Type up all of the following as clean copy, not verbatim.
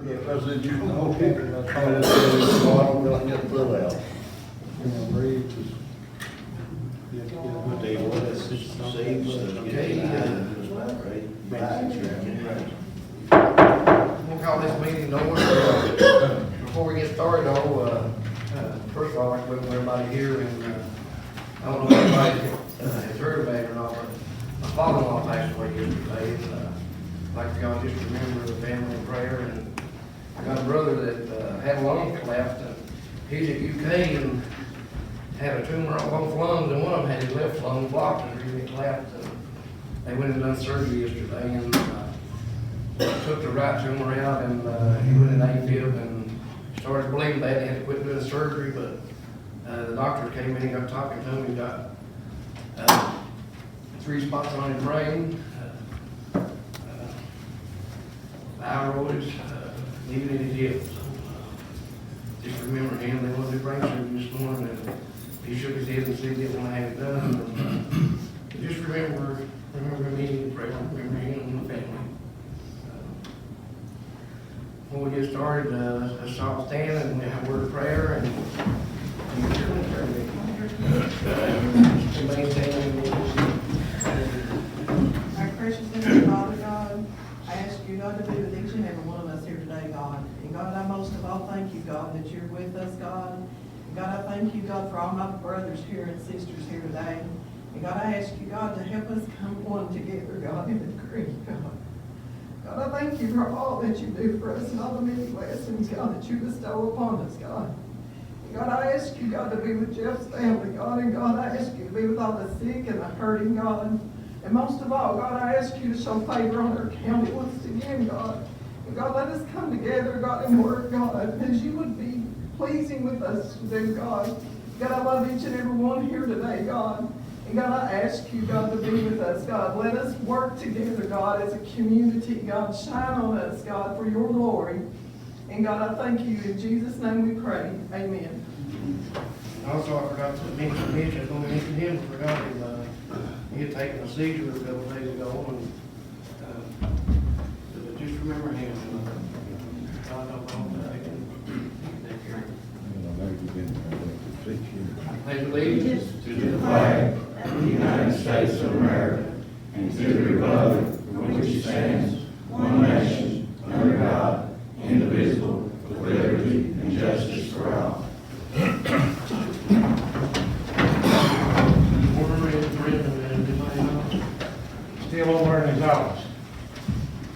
Yeah, President, you know, we'll get the bill out. We'll call this meeting to order. Before we get started, first of all, I'd like to welcome everybody here, and I don't know if everybody has heard about it or not, but my father-in-law passed away yesterday, and I'd like for y'all just to remember the family in prayer. And I got a brother that had a lung collapse, and he's at UK and had a tumor on both lungs, and one of them had his left lung blocked and it collapsed. And they went and done surgery yesterday, and took the right tumor out, and he went in AFib and started bleeding bad. They had to quit doing the surgery, but the doctor came in and got talking to him. He got 3 spots on his brain, thyroids, even in his hip. So, just remember him. They wanted to do brain surgery this morning, and he shook his head and said he didn't want to have it done. And, just remember me in prayer. Remember him and the family. Before we get started, let's all stand and we have a word of prayer, and Our precious Heavenly Father, God, I ask you, God, to be with each and every one of us here today, God. And God, I most of all thank you, God, that you're with us, God. And God, I thank you, God, for all my brothers here and sisters here today. And God, I ask you, God, to help us come one together, God, in agreement, God. God, I thank you for all that you do for us and all the many blessings, God, that you bestow upon us, God. And God, I ask you, God, to be with Jeff's family, God. And God, I ask you to be with all the sick and the hurting, God. And most of all, God, I ask you to show favor on our county once again, God. And God, let us come together, God, and work, God, as you would be pleasing with us to do, God. God, I love each and every one here today, God. And God, I ask you, God, to be with us, God. Let us work together, God, as a community. God, shine on us, God, for your glory. And God, I thank you. In Jesus' name we pray. Amen. Also, I forgot to mention Mitch. I was going to mention him. I forgot him. He had taken a seizure a couple days ago, and so just remember him. God, I hope that I can take care of him. Pledge allegiance to the flag of the United States of America and to the republic for which it stands, one nation, under God, indivisible, with liberty and justice for all. Still over in his office.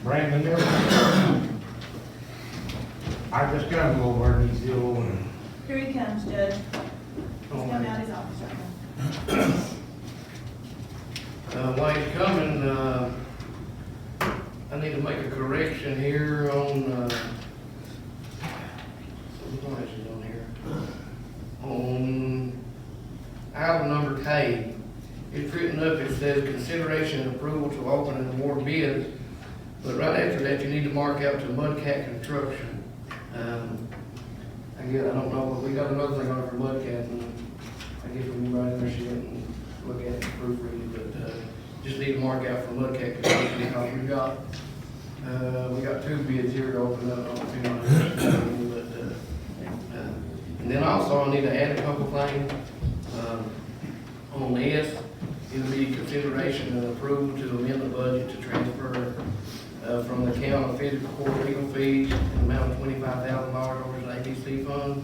Brandon Miller. I just got him over and he's still over there. Here he comes, Judge. He's coming out of his office right now. While he's coming, I need to make a correction here on, what is it on here? On item number K. It's written up, it says consideration and approval to open and award bids, but right after that, you need to mark out to Mudcat Construction. I don't know, but we got another thing on it for Mudcat, and I guess when you write in there, she didn't look at it and proofread it, but just need to mark out for Mudcat Construction because we got 2 bids here to open up on the and then also I need to add a couple things on this. It'll be consideration and approval to amend the budget to transfer from the account of physical court legal fees in the amount of $25,000 over to the ABC fund.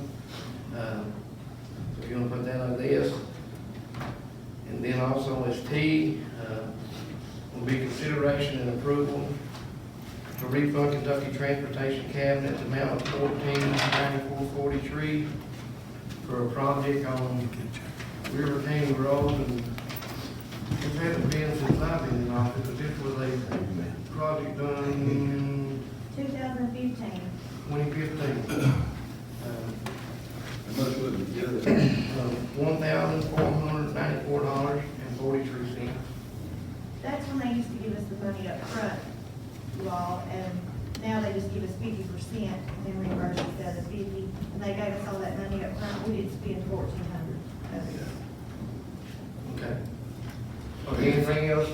So if you want to put that on this. And then also as T, will be consideration and approval to refund Kentucky Transportation Cabinet the amount of $14,9443 for a project on River Canyon Road. And it hasn't been since I've been in office, but this was a project done 2015. 2015. $1,494.43. That's when they used to give us the money up front, you all, and now they just give us 50% and then reimburse us the other 50. And they gave us all that money up front. We didn't spend $1,400 of it. Okay. Okay, anything else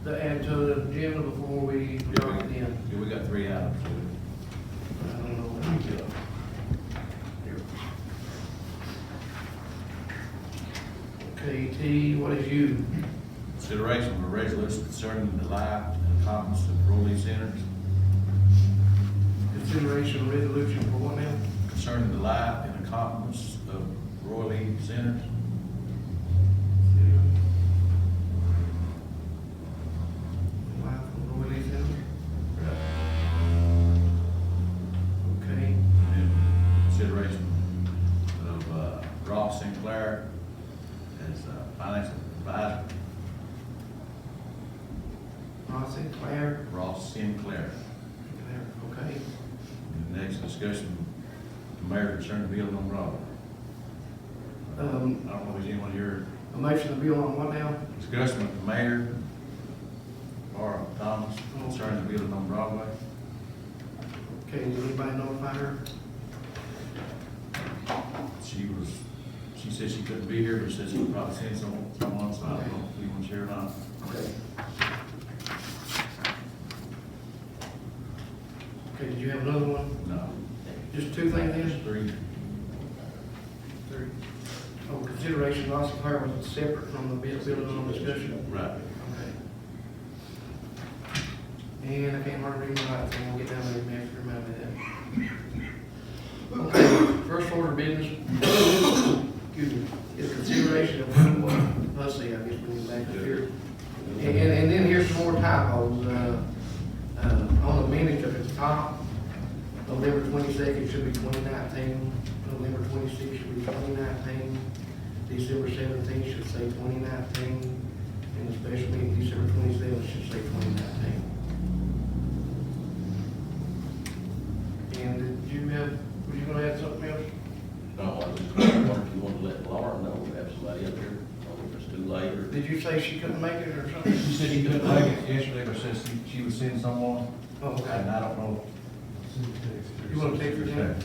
to add to the agenda before we jump in? Yeah, we got 3 items. Okay, T, what is you? Consideration of a resolution concerning the life and accomplishments of Rowley Centers, Consideration of resolution for what now? concerning the life and accomplishments of Rowley Centers. Life on Roy Lee Center. Okay, And consideration of Ross Sinclair as financial advisor. Ross Sinclair. Ross Sinclair. Okay, And the next discussion, the mayor concerning the building on Broadway. I don't know if there's anyone here. a motion to bill on what now? Discussion with the mayor, or Thomas, concerning the building on Broadway. Okay, did anybody notify her? She said she couldn't be here, but said she would probably send someone, so I don't know if you want to share or not. Okay. Okay, did you have another one? No. Just two things There's then? three. Three. Oh, consideration, Ross Sinclair was separate from the building on discussion. Right. Okay. And I can't hardly read my lights, so we'll get down there and have to remember that. Okay, first order of business, excuse me, is consideration of, let's see, I guess we need to back up here. And then here's some more typos, on the minutes up at the top, November 22nd should be 2019, November 26th should be 2019, December 17th should say 2019, and the special meeting December 27th should say 2019. And did you have, were you gonna add something else? No, I was just wondering if you want to let Laura know we have somebody up here, or if it's too late, or. Did you say she couldn't make it or something? She said she couldn't make it yesterday, but said she would send someone, Oh, and okay. I don't know. You wanna take her down?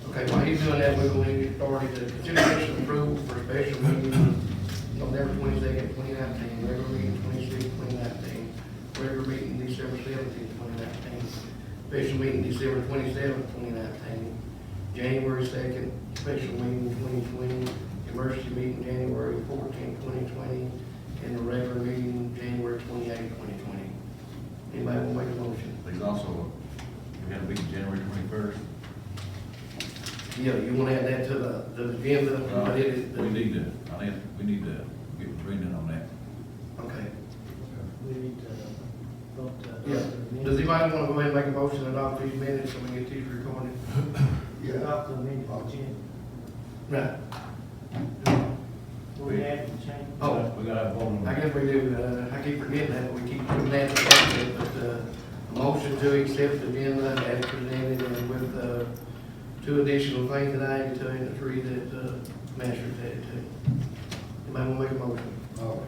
Okay, while he's doing that, we're going to get started. The consideration of approval for special meeting November 22nd, 2019, regular meeting 2019, regular meeting December 17th, 2019, special meeting December 27th, 2019, January 2nd, special meeting 2020, emergency meeting January 14th, 2020, and the regular meeting January 28th, 2020. Anybody want to make a motion? There's also, we had a meeting January 21st. Yeah, you want to add that to the agenda? I did it. We need to get with Brenda on that. Okay. We need to vote. Yeah. Does anybody want to go ahead and make a motion to adopt these minutes so we get these recorded? Yeah. Adopt the minutes, Jim. Right. We have to change. Oh, We gotta have one. I guess we do. I keep forgetting that. We keep putting that in the budget, but, a motion to accept the agenda as presented and with, two additional things that I added to it, and the three that, Masters added to. Anybody want to make a motion? Oh.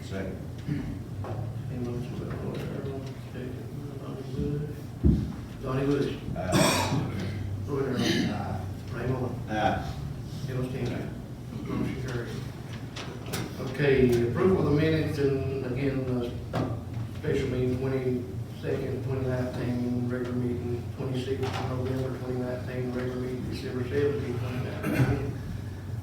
Second. Any motion by Roy Darrell, second by Donnie Bush. Roy Darrell. Ray Moore. Bill Stingley. Motion carries. Okay, approval of the minutes and again, special meeting 22nd, 2019, regular meeting 26th of November 2019, regular meeting December 17th, 2019,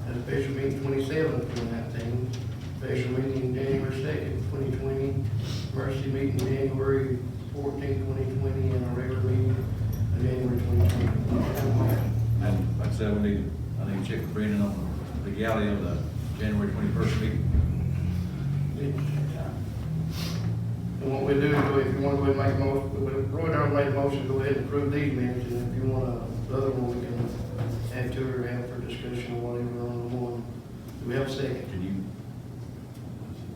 and special meeting 27th, 2019, special meeting January 2nd, 2020, emergency meeting January 14th, 2020, and a regular meeting January 2020. And like I said, I need to check with Brenda on the legality of the January 21st meeting. And what we do is, if you want to go ahead and make a motion, Roy Darrell made a motion, go ahead and approve these minutes, and if you want the other one, we can add to it or have for discussion or whatever on the one. Do we have a second? Can you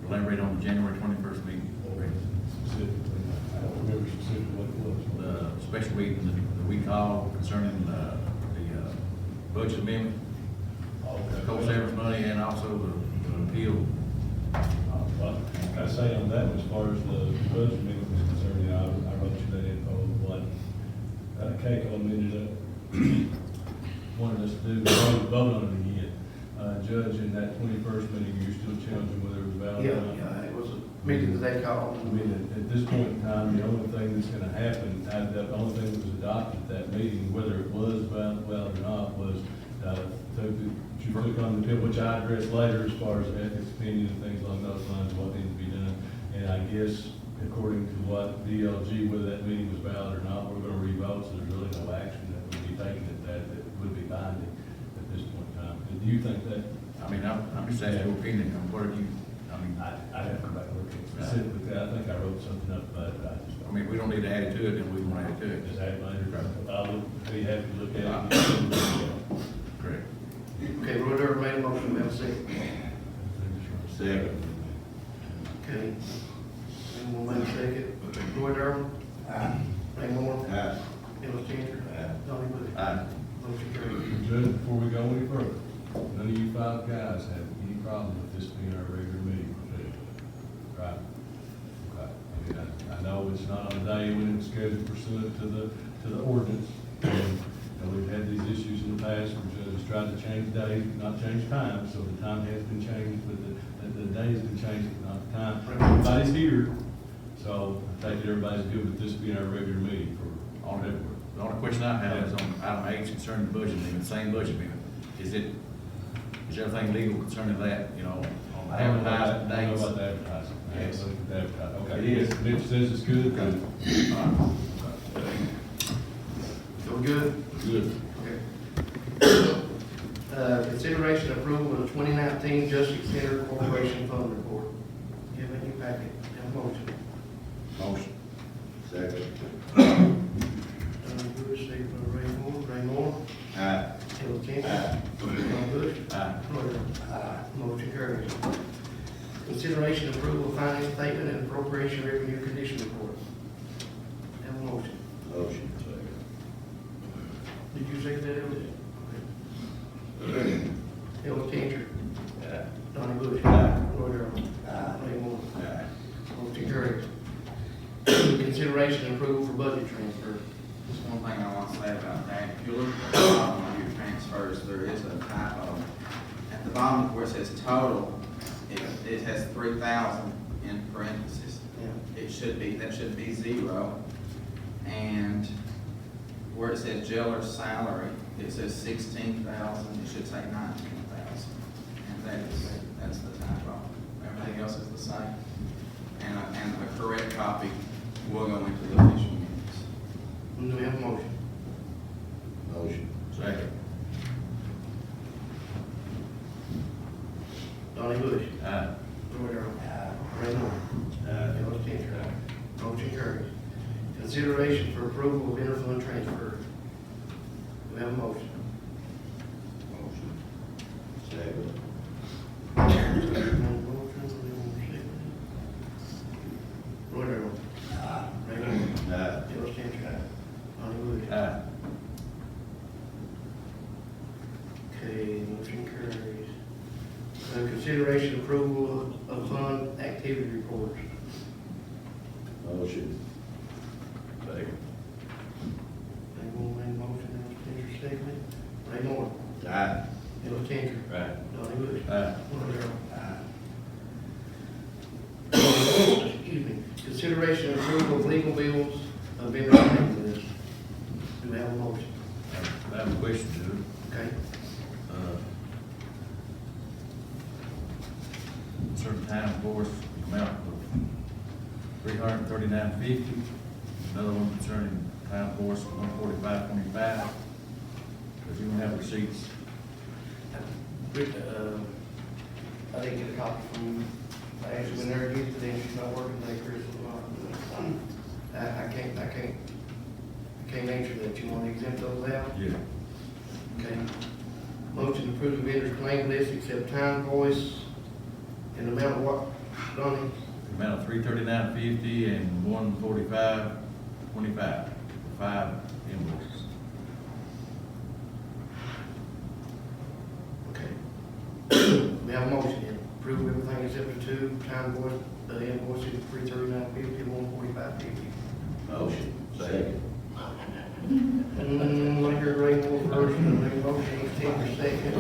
elaborate on the January 21st meeting? I don't remember specifically what it was. The special meeting that we called concerning the budget amendment, the coal savings money, and also the appeal. Well, I say on that, as far as the budget amendment was concerned, I wrote you that info, like, Keiko amended it, wanted us to do, vote on it again. Judge, in that 21st meeting, you're still challenging whether it was valid or not? Yeah, it was a meeting that they called. I mean, at this point in time, the only thing that's gonna happen, the only thing that was adopted at that meeting, whether it was valid or not, was, you took on the table, which I address later as far as ethics opinion and things along those lines, what needs to be done. And I guess according to what DLG, whether that meeting was valid or not, we're gonna revote, so there's really no action that would be taken at that would be binding at this point in time. Do you think that? I mean, I'm just asking your opinion on what are you, I mean, I'd have to come back and look at it specifically. I think I wrote something up about it, but I just I mean, we don't need to add it to it, then we won't add it to it. just had it later. I'll be happy to look at it. Correct. Okay, Roy Darrell made a motion, we have a second. Second. Okay. Anyone make a second? Roy Darrell? Ray Moore? Aye. Ellis Changer? Aye. Donnie Bush? Aye. Motion carried. Judge, before we go any further, none of you five guys have any problem with this being our regular meeting, right? Okay. I mean, I know it's not on a day when it's scheduled pursuant to the ordinance. And we've had these issues in the past where judges tried to change days, not change time, so the time has been changed, but the day has been changed, but not the time. Everybody's here, so I take it everybody's good with this being our regular meeting for all February. The only question I have is on item H concerning the budget amendment, same budget amendment. Is everything legal concerning that, you know, on I don't know advertising about dates? the advertising. I haven't looked at the advertising. Okay. It is. Mitch says it's good, good. So we good? Good. Okay. Consideration approval of the 2019 Justice Center Corporation Fund Report. You have in your packet, have a motion. Motion. Second. Donnie Bush, second by Ray Moore. Ray Moore? Aye. Ellis Changer? Aye. Donnie Bush? Aye. Roy Darrell? Motion carries. Consideration approval of finance statement and appropriation revenue condition report. Have a motion. Motion. Did you say that, Ellis? Okay. Ellis Changer? Aye. Donnie Bush? Aye. Roy Darrell? Aye. Ray Moore? Aye. Motion carries. Consideration and approval for budget transfer. Just one thing I want to say about that, if you look at the bottom of your transfers, there is a typo. At the bottom where it says total, it has 3,000 in parentheses. Yeah. That should be 0. And where it says jailer's salary, it says 16,000, it should say 19,000. And that's the typo. Everything else is the same. And the correct copy will go into the official minutes. Do we have a motion? Motion. Second. Donnie Bush? Aye. Roy Darrell? Ray Moore? Ellis Changer? Motion carries. Consideration for approval of interfund transfer. Do we have a motion? Motion. Second. Roy Darrell? Ray Moore? Aye. Ellis Changer? Donnie Bush? Aye. Okay, motion carries. Consideration approval of fund activity reports. Motion. Second. Ray Moore made a motion, Ellis Changer seconded. Ray Moore? Aye. Ellis Changer? Aye. Donnie Bush? Aye. Roy Darrell? Aye. Excuse me. Consideration and approval of legal bills of vendor payment list. Do we have a motion? I have a question, Judge. Okay. Certain time, of course, amount of $339.50. Another one concerning time course, $145.25. If you don't have receipts, I didn't get a copy from, I actually went there and used it, then she's not working today, Chris. I can't answer that. You want to exempt those out? yeah. Okay. Motion to approve the vendor's claim list except time voice in the amount of what, Donnie? Amount of $339.50 and $145.25, 5 invoices. Okay. We have a motion here. Approve everything except the two time voice, invoices, $339.50, $145.50. Motion. Second. Like your Ray Moore first, and make a motion, Ellis Changer second.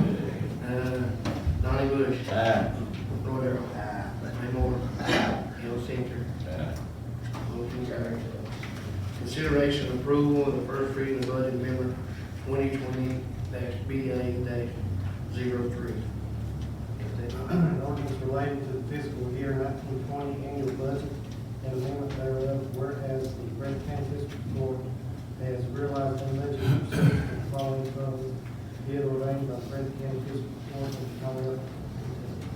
Donnie Bush. Aye. Roy Darrell. Ray Moore. Ellis Changer. Aye. Motion carries. Consideration and approval of the first reading of budget amendment 2020-BA-1. An ordinance relating to the fiscal year 1920 annual budget and amendment thereof, whereas the Breath County Fiscal Court has realized unbudgeted receipts from the following funds, be it ordained by the Breath County Fiscal Court of the Commonwealth of Kentucky.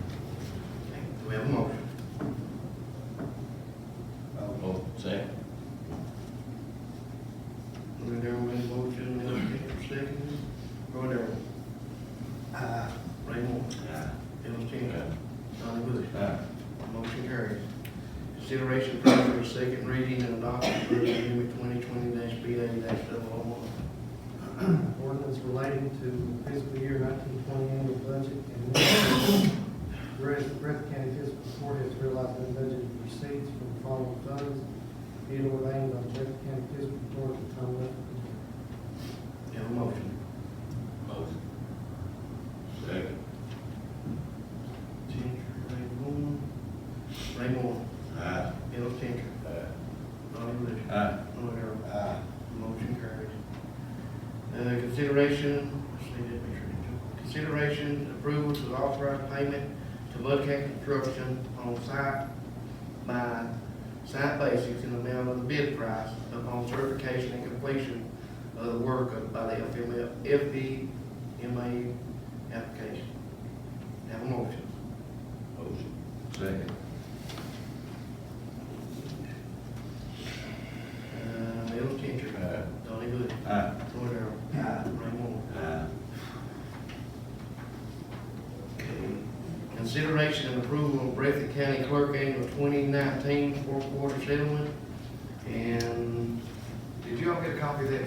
Do we have a motion? Oh, second. Roy Darrell made a motion, Ellis Cantor second. Roy Darrell. Ray Moore. Ellis Cantor. Donnie Bush. Motion carries. Consideration for a second reading and adoption of Resolution 2020-BA-001. Ordinance relating to the fiscal year 1920 annual budget and amendment. Whereas the Breath County Fiscal Court has realized unbudgeted receipts from the following funds, be it ordained by the Breath County Fiscal Court of the Commonwealth of Kentucky. Have a motion. Motion. Second. Tinker, Ray Moore. Ray Moore. Ellis Tinker. Donnie Bush. Roy Darrell. Motion carries. Consideration, approval to authorize payment to Mudcat Construction on site by site basis in the amount of the bid price upon certification and completion of the work by the FBMA application. Have a motion. Motion. Second. Ellis Tinker. Donnie Bush. Roy Darrell. Ray Moore. Consideration and approval of Breathitt County Clerk Annual 2019 fourth quarter settlement. And did you all get a copy of that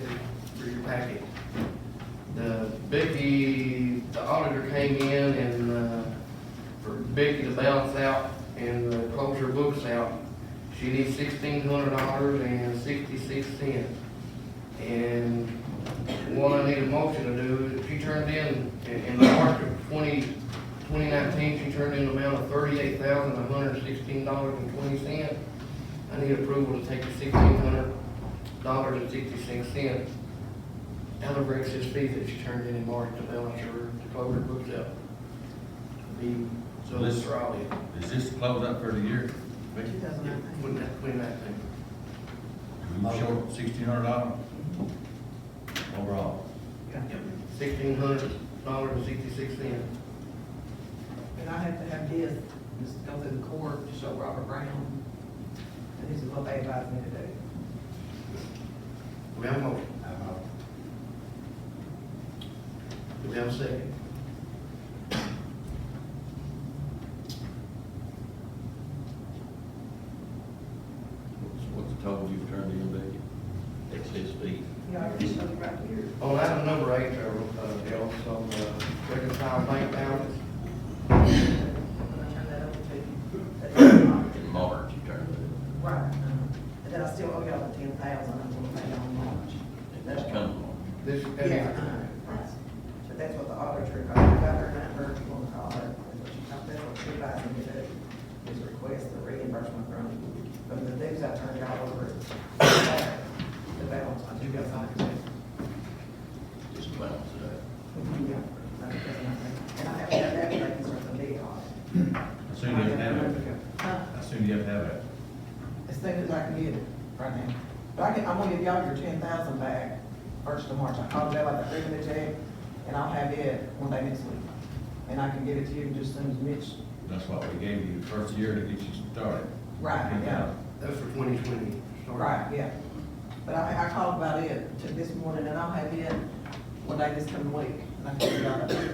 for your packet? Becky, the auditor came in and, for Becky to balance out and close her books out, she needs $1,600.66. And what I need a motion to do is, she turned in March of 2019, she turned in an amount of $38,116.20. I need approval to take the $1,600.66 out of Rex's fee that she turned in March to balance her, to close her books out. So this is probably Is this to close up for the year? 2019. We short $1,600 overall. $1,600.66. And I have to have this, just go through the court to show Robert Brown. And this is what they advised me to do. Do we have a motion? Do we have a second? What's the total you've turned in, Becky? Excess fee. Yeah, I already showed it right here. On item number 8, Dale, some reconciled bank balance. I'm gonna turn that over to you. That's In March, you turned it in. right. And then I still owe y'all the 10,000, I'm gonna pay y'all in March. That's coming on. This is Yeah, but that's what the auditor, I got her number, if you wanna call her, that's what she advised me to do, is request the reimbursement from the dues I turned y'all over. The balance, I do got something. Just balance it out. Yeah, and I haven't had that, they can start the big on it. As soon as you have it, Huh? as soon as you have it. As soon as I can get it, right now. But I'm gonna give y'all your 10,000 back first of March. I called y'all like a revenue check, and I'll have it one day next week. And I can give it to you just as soon as Mitch. That's what we gave you the first year to get you started. Right, yeah. That's for 2020. Right, yeah. But I called about it this morning, and I'll have it one day this coming week. And I can give y'all the Okay,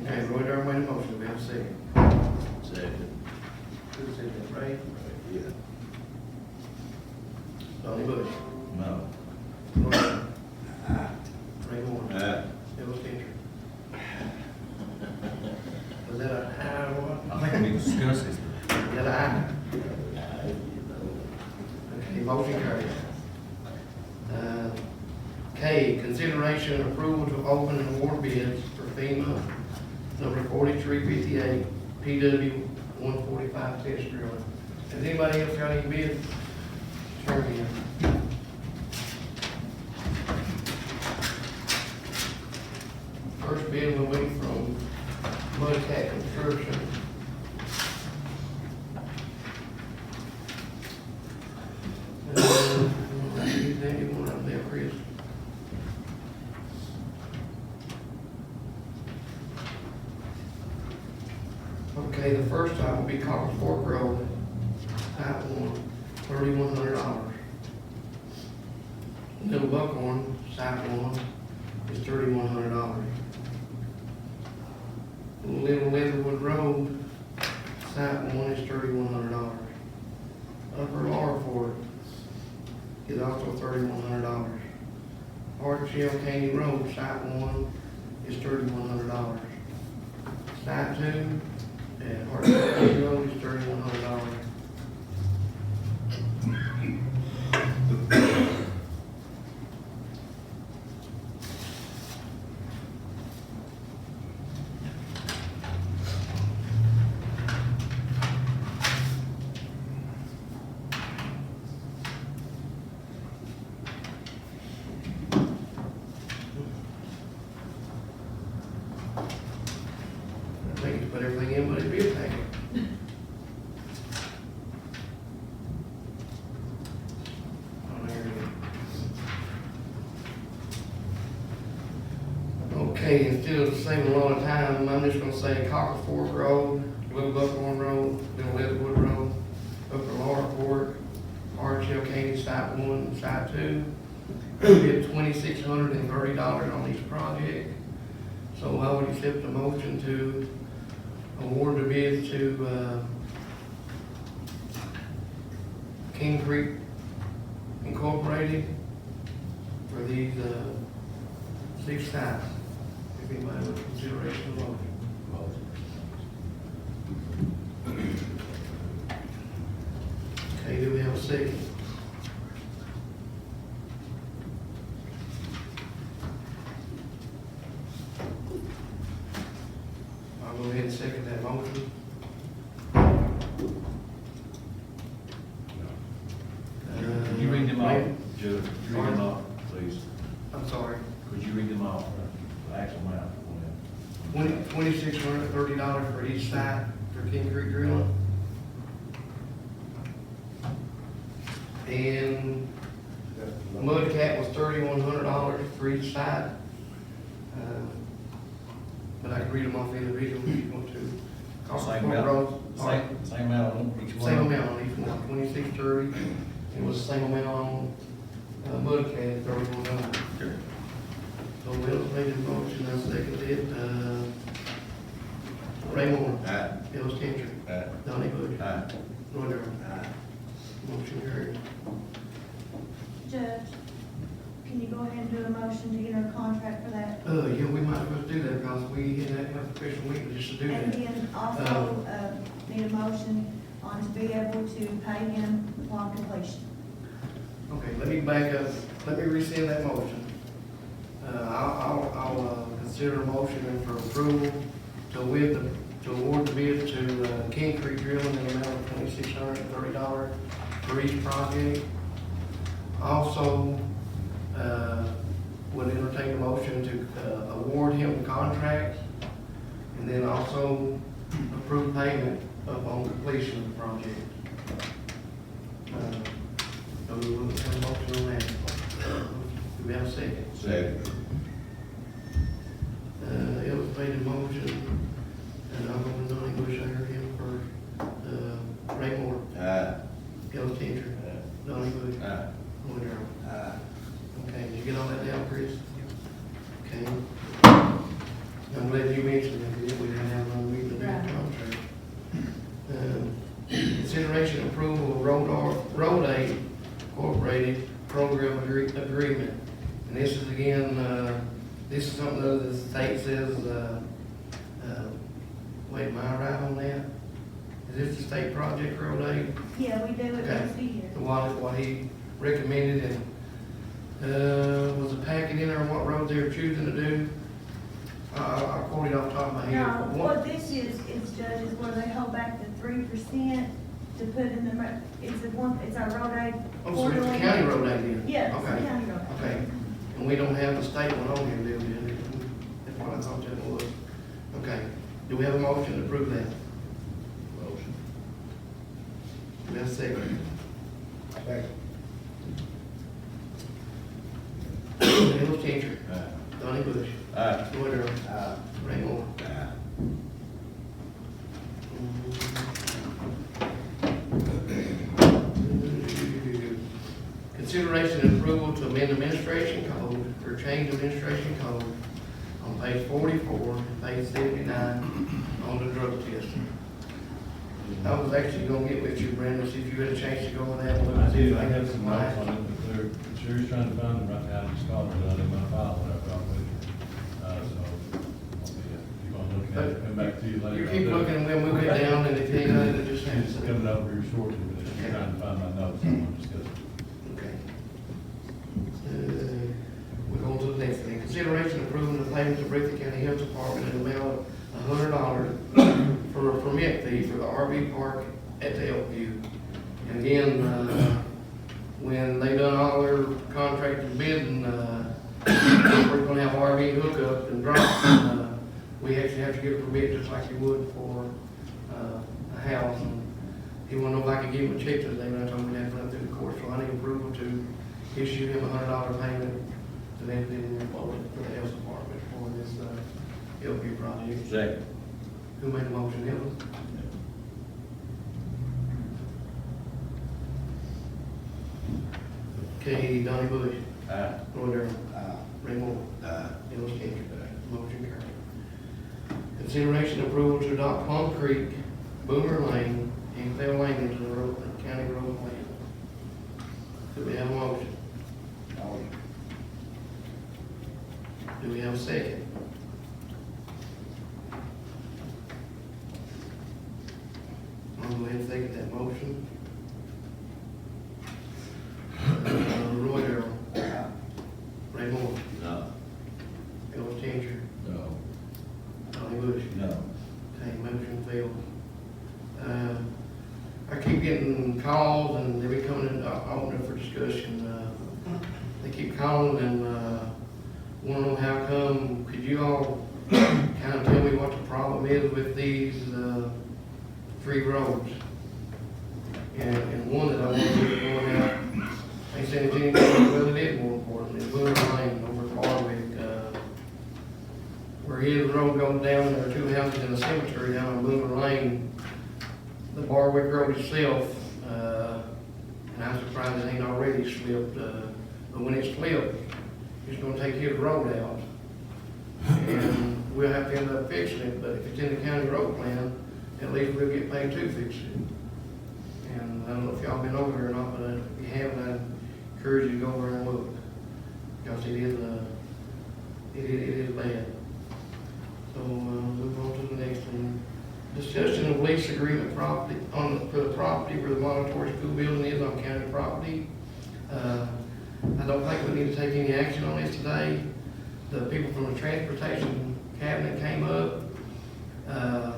10,000. Roy Darrell made a motion, we have a second. Second. Who said that, Ray? Yeah. Donnie Bush. No. Roy Darrell. Ray Moore. Aye. Ellis Tinker. Was that a aye or what? I think we discussed this. Is that a aye? Okay, motion carries. K, consideration and approval to open and award bids for FEMA number 4358, PW 145 test drilling. Has anybody else got any bids? Turn in. First bid will be from anything you want out there, Chris? Okay, the first time will be Copper Fork Road, type one, $3,100. Little Buckhorn, site one, is $3,100. Little Leatherwood Road, site one is $3,100. Upper Laura Fork is also $3,100. Archel Canyon Road, site one, is $3,100. Site two, at Archel Canyon Road is $3,100. I think it's put everything in, but it'd be a packet. Oh, there it is. Okay, instead of saving a lot of time, I'm just gonna say Copper Fork Road, Little Buckhorn Road, Little Leatherwood Road, Upper Laura Fork, Archel Canyon Site One, Site Two. We did $2,630 on each project. So I would accept the motion to award the bid to, King Creek Incorporated for these, 6 sites. If anybody would consideration of the motion. Okay, do we have a second? I'll go ahead and second that motion. Could you read them off, Ma'am? Judge? Could you read them off, please? I'm sorry, Could you read them off, the actual amount? $2,630 for each site for King Creek Drilling. And Mudcat was $3,100 for each site. But I can read them off individually if you want to. Copper Same Fork amount, Road, same amount on each one? Same amount on each one, 2630. It was the same amount on Mudcat, 3,100. Sure. So Will's made a motion, I seconded it. Ray Moore. Aye. Bill Changer. Aye. Donnie Bush. Aye. Roy Darrell. Motion carried. Judge, can you go ahead and do a motion to enter a contract for that? Yeah, we might as well do that because we had that have a special meeting just to do And that. then also, need a motion on to be able to pay him upon completion. Okay, let me back up, let me rescind that motion. I'll consider a motion for approval to award the bid to King Creek Drilling in the amount of $2,630 for each project. Also, would entertain a motion to award him the contract, and then also approve payment upon completion of the project. So we will have a motion on that. Do we have a second? Second. Ellis made a motion, and I'm going to Donnie Bush, I heard him for, Ray Moore, Aye. Ellis Changer, Donnie Bush, Aye. Roy Darrell. Aye. Okay, did you get all that down, Chris? Okay. I'm glad you mentioned that, because we didn't have one meeting to do the contract. Consideration approval of Road Aid Incorporated Program Agreement. And this is again, this is something that the state says, wait, am I right on that? Is this the state project, Road Aid? Yeah, we do it Okay. once a year. What he recommended, and, was a packet in there on what roads they were choosing to do? I'll quote it off the top of my head. No, What- what this is Judge, is where they hold back the 3% to put in the, it's our road aid. Oh, so it's the quarterly. county road aid then? Yeah, it's the Okay. county road. Okay, and we don't have the state one on here, do we? That's what I thought that was. Okay, do we have a motion to approve that? Motion. Do we have a second? Second. Changer. Donnie Bush. Aye. Roy Darrell. Ray Moore. Consideration and approval to amend administration code or change administration code on page 44 and page 79 on the drug testing. I was actually gonna get with you, Brandon, see if you had a chance to go over that. and look I and see did, if I can had some notes on it, but they're, the jury's trying to find them right now, the scholars are not in my file that I've got with me. So, I'll keep on looking at it, come back to you later. You keep looking and we'll move it down, and if you ain't got it, just have It's to. coming up here shortly, but if you're trying to find my notes, I want to discuss it. Okay. We're going to the next thing. Consideration of approving the payment to Breathitt County Health Department in the amount of $100 for a permit fee for the RV park at the Elkview. And again, when they done all their contracted bidding, we're gonna have RV hookup and drop. We actually have to get a permit just like you would for a house. And he wanted to know if I could give him a check today, and I told him we'd have to run through the court, so I need approval to issue him a $100 payment to them for the health department for this Elkview project. Second. Who made the motion, Ellis? Okay, Donnie Bush. Aye. Roy Darrell. Ray Moore. Ellis Cantor. Motion carried. Consideration approval to adopt Plum Creek, Boomer Lane, and Clell Lane into the road, county road plan. Do we have a motion? Do we have a second? I'll go ahead and second that motion. Roy Darrell. Ray Moore. No. Ellis Changer. No. Donnie Bush. No. Okay, motion failed. I keep getting calls and they've been coming in, opening for discussion. They keep calling and, wanna know how come, could you all kind of tell me what the problem is with these, 3 roads? And one that I want to point out, they said it's anything, well, it is more important, it's Willow Lane over at Barwick, where his road goes down, there are 2 houses in a cemetery down on Boomer Lane. The Barwick Road itself, and I'm surprised it ain't already slipped, but when it's flipped, it's gonna take his road out. And we'll have to end up fixing it, but if it's in the county road plan, at least we'll get paid to fix it. And I don't know if y'all been over there or not, but if you haven't, I'd encourage you to go over and look, because it is bad. So, move on to the next one. Discussion of lease agreement property for the property where the Montour School building is on county property. I don't think we need to take any action on this today. The people from the transportation cabinet came up. I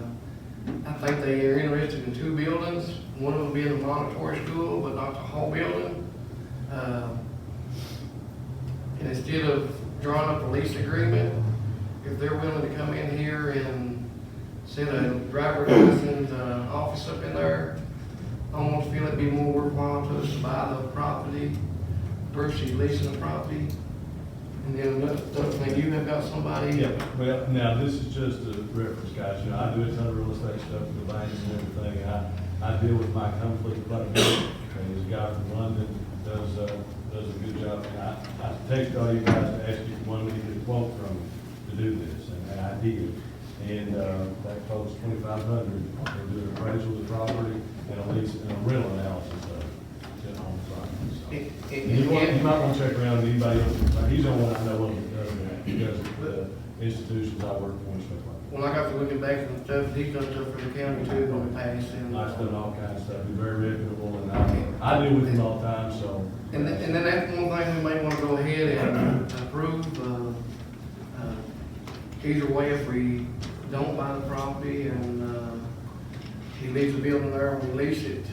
think they are interested in 2 buildings, one of them being the Montour School, but not the whole building. And instead of drawing up a lease agreement, if they're willing to come in here and set a driver's license office up in there, I almost feel it'd be more worthwhile to us to buy the property versus leasing the property. And then another thing, you have got somebody. Yeah, well, now, this is just a reference, guys, you know, I do a ton of real estate stuff with the banks and everything, and I deal with my conflict quite a bit. Okay, there's a guy from London, does a good job, and I texted all you guys to ask if you wanted me to get a quote from him to do this, and I did. And, that costs $2,500, they'll do an appraisal of the property and a lease, and a rental analysis of it on the property, so. You might want to check around with anybody else, he's the one I know of that does that, because of the institutions I work for and stuff like that. When I got to looking back at the stuff, he's done stuff for the county too, on the past. And I've done all kinds of stuff, he's very reputable, and I deal with him all the time, so. And then that's one thing we may want to go ahead and approve, either way, if we don't buy the property and, he leaves the building there and we lease it.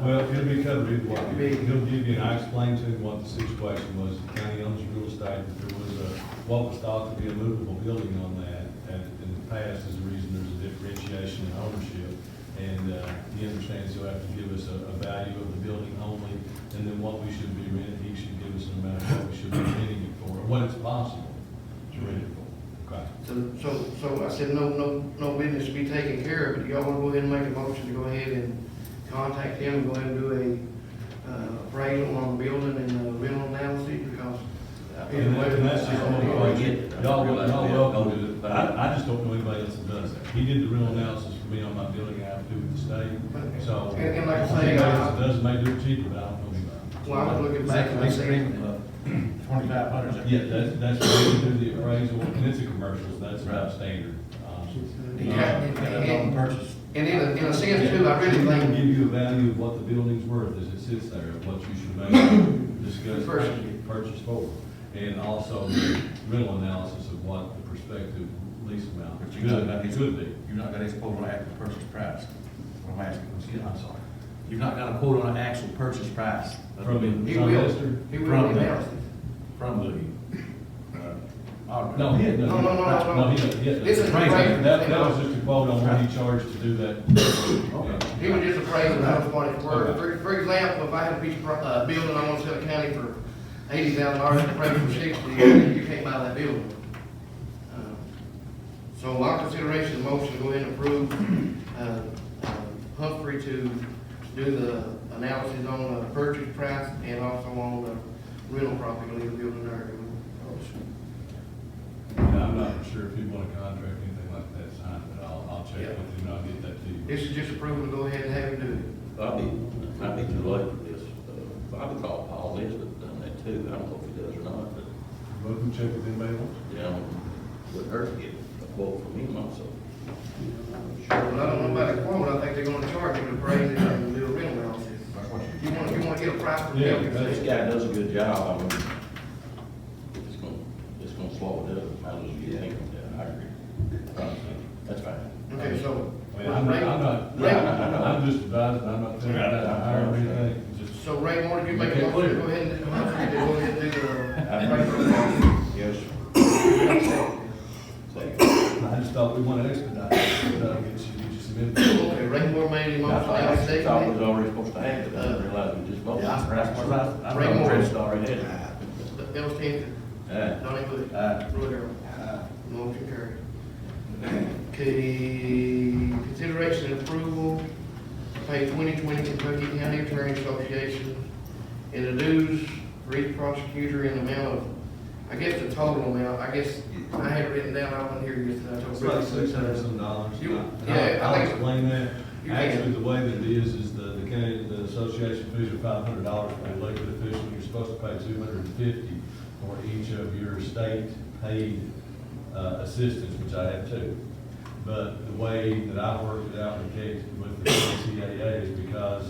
Well, it'll be covered either way. It'll be- He'll give you, and I explained to him what the situation was. The county owns real estate, that there was what was thought to be a movable building on that. And in the past, as a reason, there's a differentiation in ownership. And he understands he'll have to give us a value of the building only, and then what we should be renting, he should give us an amount of what we should be renting it for, what it's possible. so I said, no business to be taken care of, but y'all wanna go ahead and make a motion to go ahead and contact him and go ahead and do a appraisal on the building and the rental analysis, because. And that's just one way, y'all welcome to it, but I just don't know anybody else that does that. He did the real analysis for me on my building, I have to do with the state, so. And like I say, Anybody else that does may do it cheaper, but I don't know anybody. Well, I was looking back and I said, 2,500. Yeah, that's the way to do the appraisal, and it's a commercial, so that's about standard. And in a sense too, I really It'll think. give you a value of what the building's worth as it sits there, of what you should make, discuss, purchase for. And also the rental analysis of what the prospective lease amount But could be. You're not gonna quote on an actual purchase price. What I'm asking, I'm sorry. You've not got a quote on an actual purchase price. From He John will, Lester? he will the analysis. From the, No, he had No, No, he had. This is That appraisal. that was just a quote on what he charged to do that. He was just appraising how much money it's worth. For example, if I had a piece of building I want to sell to county for $80,000, and appraised for 60, you can't buy that building. So my consideration, the motion to go ahead and approve, Humphrey to do the analysis on the purchase price and also on the rental property, leave the building there. And I'm not sure if you want a contract or anything like that signed, but I'll check Yeah. with you and I'll get that to you. This is just approval to go ahead and have him do it. I'd be too late for this. I would call Paul Elizabeth done that too. I don't know if he does or not, but, Both can check with anybody else. wouldn't hurt to get a quote from him also. Well, I don't know about the quote, I think they're gonna charge him to appraise it and do a rental analysis. You wanna get a price for the Yeah, building. This guy does a good job. I mean, it's gonna slow it up. I was getting, I agree. That's fine. Okay, so. I mean, I'm not, I'm just advising, I'm not telling you that I hire anything, just. So Ray Moore, did you make a motion to go ahead and, do the. Yes. I just thought we want to expedite it, get you some info. Okay, Ray Moore made a motion, I I thought we second was already supposed to have it. I didn't realize we just voted. Ray I'm Moore. impressed already. it. Bill Changer, Donnie Bush, Roy Darrell. Motion carried. Okay, consideration and approval to pay 2020 Kentucky County Attorney Association in the dues for each prosecutor in the amount of, I guess the total amount, I guess, I had it written down, I wasn't here yesterday. I told It's like Rick. $600 You- some. yeah, I I'll think- explain that. You Actually, can. the way that it is the county, the association fees are $500 for the elected official. You're supposed to pay $250 for each of your state paid assistants, which I have too. But the way that I worked it out with the CAA is because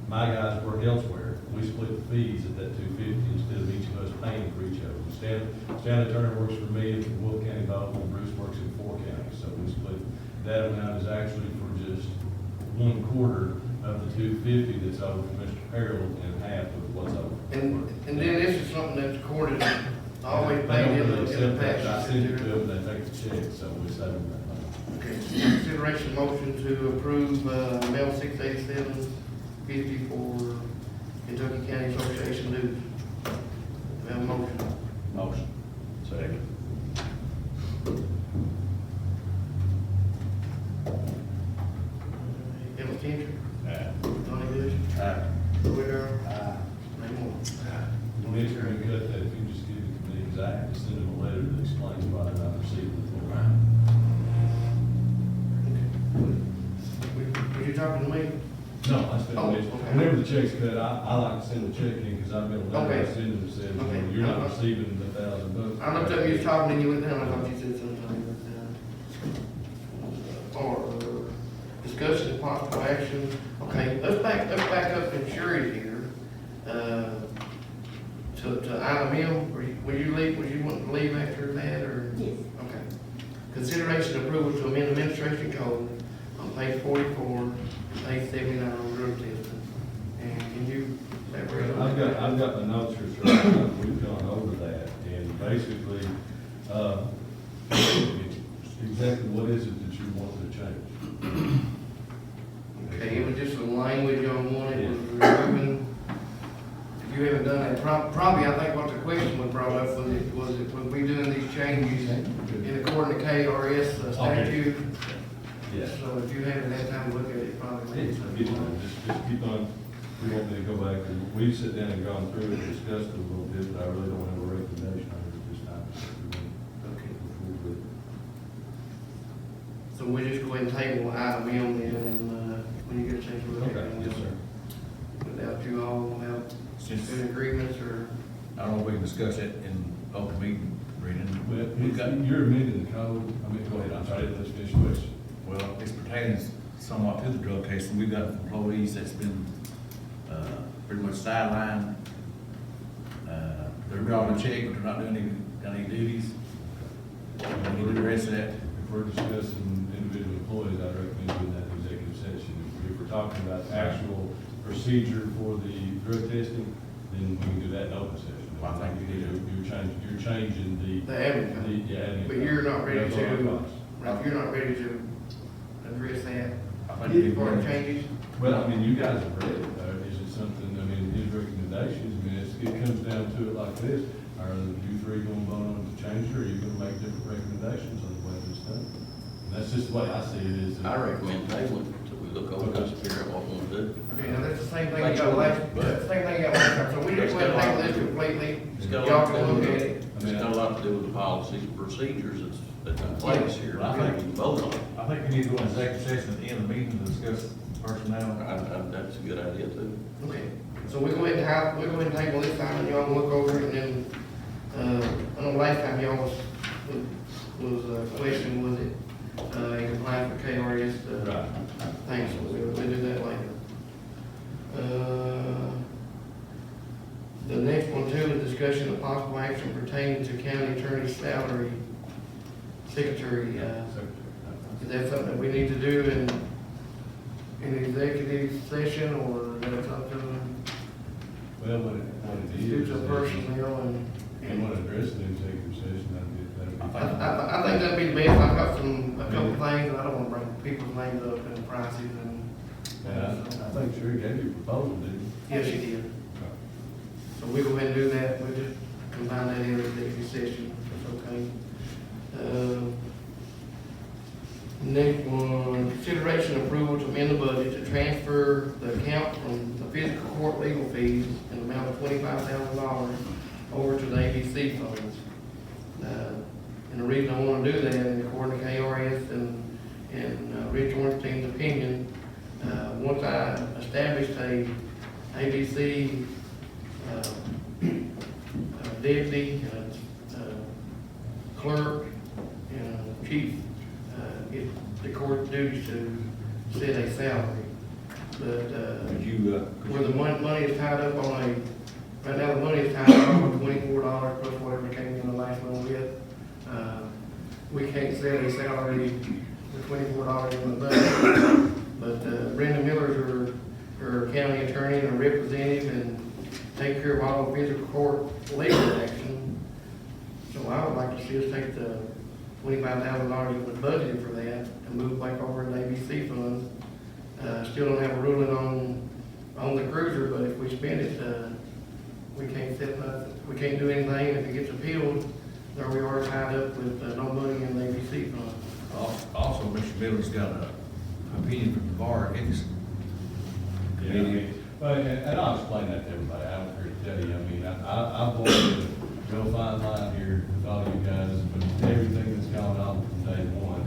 my guys work elsewhere. We split the fees at that $250 instead of each of us paying for each of them. Stan Turner works for me in Wolf County, Baltimore, and Bruce works in 4 counties. So we split, that amount is actually for just 1/4 of the $250 that's over for Mr. Harold and half of what's over. And then this is something that's recorded, always They paid don't in really the accept that. I past. send it to them, they take the check, so we send them that money. Okay, consideration motion to approve, mail 68750 for Kentucky County Association dues. We have a motion. Motion. Second. Bill Changer, Aye. Donnie Bush, Aye. Roy Darrell, Ray Moore. Commissioner, we cut that, if you just give it to me exactly, send them a letter that explains why they're not receiving it. Was you talking to me? No, I said, Oh, okay. whenever the check's cut, I like to send the check in, because I've been able to Okay. send them that says, Okay. you're not receiving the $1,000. I looked up, you was talking and you went down, I thought you said something. Or discussion of possible action. Okay, let's back up in surety here. To item M, will you leave, would you want to leave after that, or? Yes. Okay. Consideration approval to amend administration code on page 44, page 79 on drug testing. And can you elaborate on that? I've got the notes here, sir. We've gone over that, and basically, exactly what is it that you want to change? Okay, it was just some language on one, it was removing, if you haven't done that probably, I think what the question was brought up was it, would we doing these changes in according to KRS statute? Yes. So if you haven't had time to look at it, probably. Just keep on, we want me to go back, and we've sit down and gone through it, discussed it a little bit, but I really don't have a recommendation on it at this time. Okay. Before we- So we just go ahead and table item M then, and, when you get a chance to look at it. Okay, yes, sir. Without you all have good agreements, or, I don't know if we can discuss it in open meeting, Brendan. Well, We've got, you're amending the code, I mean, go ahead, I'm sorry, let's finish the question. well, it's pertaining somewhat to the drug case, and we've got employees that's been, pretty much sidelined. They're drawing a check, but they're not doing any duties. We need to address that. If we're discussing individual employees, I'd recommend doing that in executive session. If we're talking about actual procedure for the drug testing, then we can do that in open session. I think we need to. You're changing the admin. yeah. But you're not ready That's all it to, costs. right, you're not ready to address that I think before we it changes? Well, I mean, you guys have read it, though. Is it something, I mean, his recommendations, I mean, it comes down to it like this. Are you three going to vote on to change it, or are you going to make different recommendations on the way this done? And that's just the way I see it is. I recommend tabling until we look over this, figure out what we want to do. Okay, now that's the same thing you got last, that's the same thing you got last time, so we just went and take this completely, It's got a y'all lot to can do look with at it. it. It's got a lot to do with the policies and procedures that's in place here. Well, I think- We can vote on it. I think we need to go in executive session at the end of the meeting to discuss personnel. That's a good idea too. Okay, so we go ahead and have, we go ahead and table this time, and y'all can look over it, and then, I know last time y'all was question, was it, in compliance with KRS, Right. things, so we'll do that later. The next one too is discussion of possible action pertaining to county attorney's salary, secretary, is that something that we need to do in executive session, or is that something Well, what it due is. to personnel and? And what address the executive session, that'd be. I think that'd be the best. I've got a couple of things, and I don't wanna bring people's names up and prices and. I think Sherry gave you a proposal, didn't you? Yes, she did. So we go ahead and do that, we'll just combine that in the executive session, that's okay. Next one, consideration approval to amend the budget to transfer the account from the fiscal court legal fees in the amount of $25,000 over to the ABC funds. And the reason I wanna do that, and according to KRS and Rich Ornstein's opinion, once I established a ABC deputy, clerk, and chief, it's the court's duty to set a salary. But, Could you, where the money is tied up on right now the money is tied up on $24 plus whatever came in the last one with. We can't set a salary for $24 in the budget. But Brenda Miller's her county attorney and a representative and take care of all the fiscal court legal action. So I would like to see us take the $25,000 that was budgeted for that and move back over to the ABC funds. Still don't have a ruling on the cruiser, but if we spend it, we can't set nothing, we can't do anything. If it gets appealed, there we are tied up with no money in the ABC fund. also, Mr. Miller's got an opinion from the bar against. Yeah, I mean, and I'll explain that to everybody, I don't care to tell you, I mean, I've walked a real fine line here with all you guys, but everything that's gone on from day one,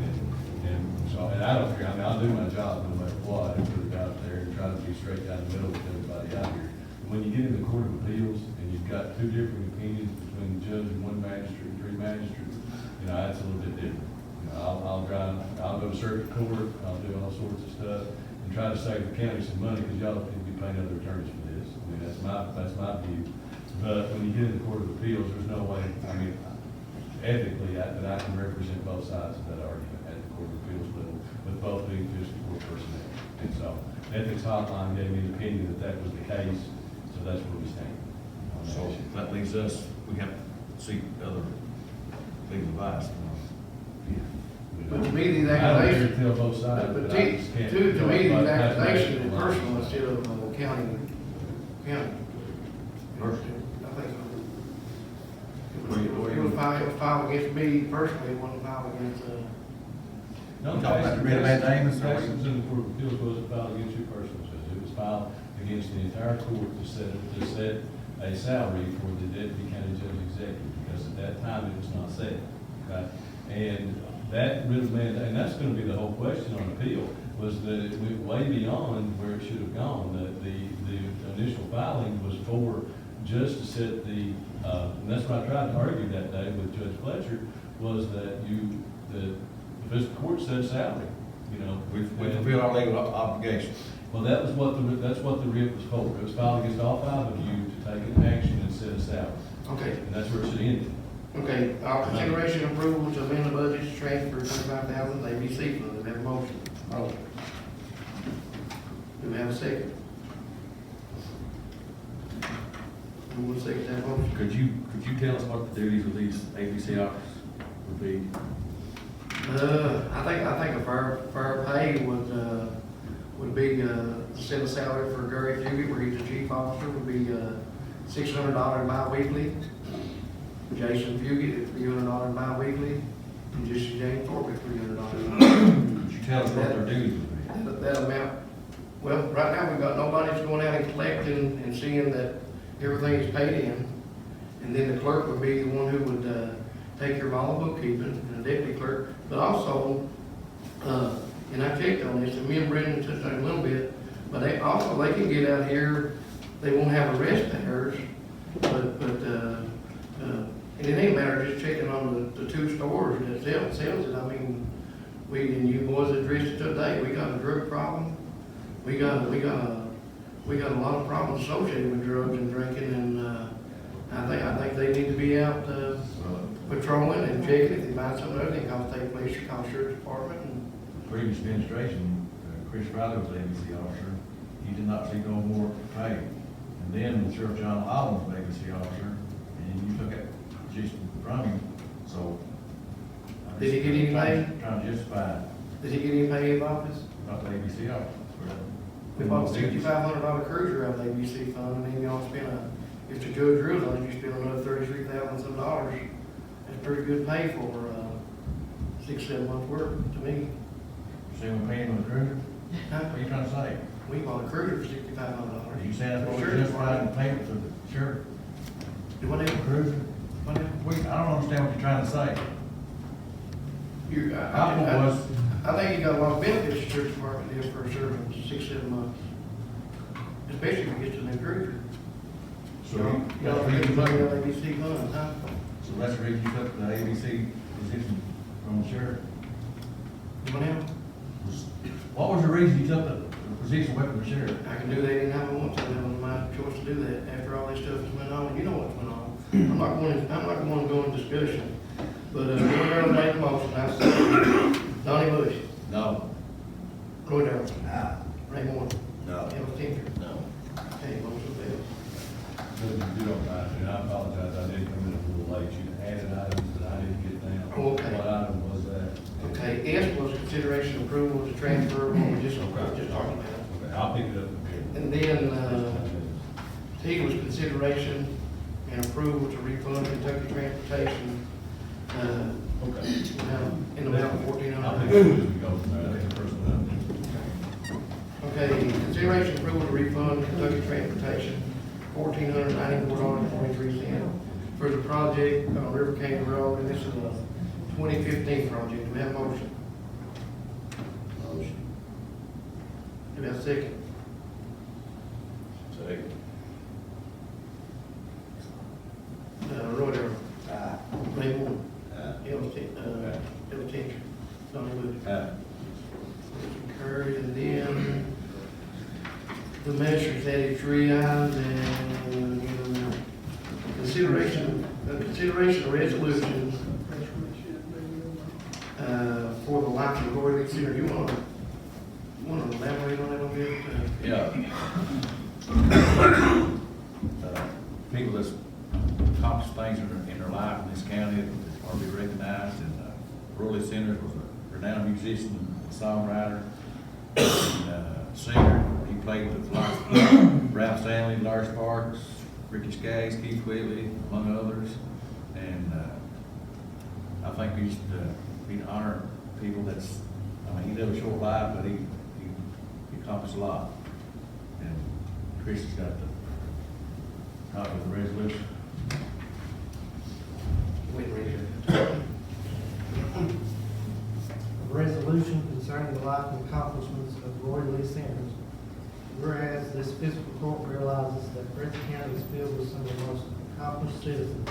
and so, and I don't care, I mean, I'll do my job no matter what, and put it out there and try to be straight down the middle with everybody out here. When you get in the Court of Appeals, and you've got two different opinions between the judge and one magistrate, and three magistrates, that's a little bit different. I'll go to circuit court, I'll do all sorts of stuff, and try to save the county some money, because y'all don't need to be paying other attorneys for this. I mean, that's my view. But when you get in the Court of Appeals, there's no way, I mean, ethically, that I can represent both sides of that argument at the Court of Appeals level, with both being fiscal court personnel. And so, Ethics Hotline gave me the opinion that that was the case, so that's where we stand. on that So issue. that leaves us, we have to seek other legal advice. But to me, these I don't care to accusations, tell both sides, but but I just can't. to me, these But- accusations are personal instead of county. Personal. I think so. filed, it was filed against me personally, it wasn't filed against, No, talking about the red man Amos, or what Cases in the Court of Appeals wasn't filed against you personally, Judge. It was filed against the entire court to set a salary for the deputy county judge executive, because at that time it was not set, okay? And that writ of mandate, and that's gonna be the whole question on appeal, was that it went way beyond where it should have gone. That the initial filing was for just to set the, and that's what I tried to argue that day with Judge Fletcher, was that the fiscal court set salary, you know. we fulfill our legal obligations. Well, that's what the writ was for. It was filed against all five of you to take an action and set a salary. Okay, And that's where it should end. okay, consideration approval to amend the budget to transfer 25,000 ABC fund, do we have a motion? Oh. Do we have a second? Who will second that motion? Could you tell us what the duties of these ABC officers would be? I think a fair pay would be, set a salary for Gary Fugit, where he's the chief officer, would be, $600 bi-weekly. Jason Fugit, $300 bi-weekly, and Jesse Jane Thorpe, $300. Could you tell us what their duties would be? That amount, well, right now, we've got nobody that's going out and collecting and seeing that everything is paid in. And then the clerk would be the one who would, take care of all the bookkeeping, and the deputy clerk. But also, and I checked on this, and me and Brendan touched on it a little bit, but they can get out here, they won't have arrest hours, and it ain't matter just checking on the two stores that sells it. I mean, and you boys addressed it today, we got a drug problem. We got a lot of problems associated with drugs and drinking, and, I think they need to be out, patrolling and checking. If they find something other, they call state police or call sheriff's department. And Previous administration, Chris Riley was the ABC officer. He did not receive no more pay. And then Sheriff John Allen was the ABC officer, and you took that position from him, so. Did he get any pay? Trying to justify, Did he get any pay in office? not the ABC officer. We bought a $6,500 cruiser out of the ABC fund, and then y'all spent if the judge rules on it, you spend another $33,000 some dollars. That's pretty good pay for, 6-7 months work to me. Saying we're paying with a cruiser? Huh? What are you trying to say? We bought a cruiser for $6,500. You saying that's what Sure. we're justifying the payment for the sheriff? Do what now? Cruiser? What now? I don't understand what you're trying to say. I think you got a lot of benefits the sheriff's department did for serving 6-7 months. Especially if you get to the new cruiser. So Y'all get the money out of ABC fund, huh? So that's the reason you took the ABC position from the sheriff? What now? What was the reason you took the position away from the sheriff? I can do that anytime I want to. That was my choice to do that after all this stuff has went on, and you know what's went on. I'm not going to go into discussion, but, we're going to make a motion. I say, Donnie Bush, No. Roy Darrell, Ray Moore, No. Ellis Tinker. No. Okay, motion failed. Judge, if you don't mind, and I apologize, I did come in a little late. You added items that I didn't get down. Oh, okay. What item was that? Okay, S was consideration approval to transfer, what we just talking about. Okay, I'll pick it up again. And then, T was consideration and approval to refund Kentucky Transportation, Okay. in the amount of I'll pick it up $1,400. as we go from there. I think the first one. Okay, consideration approval to refund Kentucky Transportation $1,494.23 for the project on River Canyon Road, and this is a 2015 project. Do we have a motion? Motion. Do we have a second? Second. Roy Darrell. Ray Moore. Ellis Aye. Tinker. Donnie Bush. Aye. Carried, and then the measures added 3 items, and consideration of resolution for the Life and Glory Center. You want to elaborate on that a little bit? Yeah. People that's accomplished things in their life in this county are to be recognized, and Rolly Sanders was a renowned musician, songwriter, and singer. He played with lots of Ralph Stanley, Lars Parks, Ricky Skaggs, Keith Whitley, among others. And think we honor people that's, I mean, he lived a short life, but he accomplished a lot. And Chris has got the copy of the resolution. Wait, read it. A resolution concerning the life and accomplishments of Roy Lee Sanders. Whereas this fiscal court realizes that Breathitt County is filled with some of the most accomplished citizens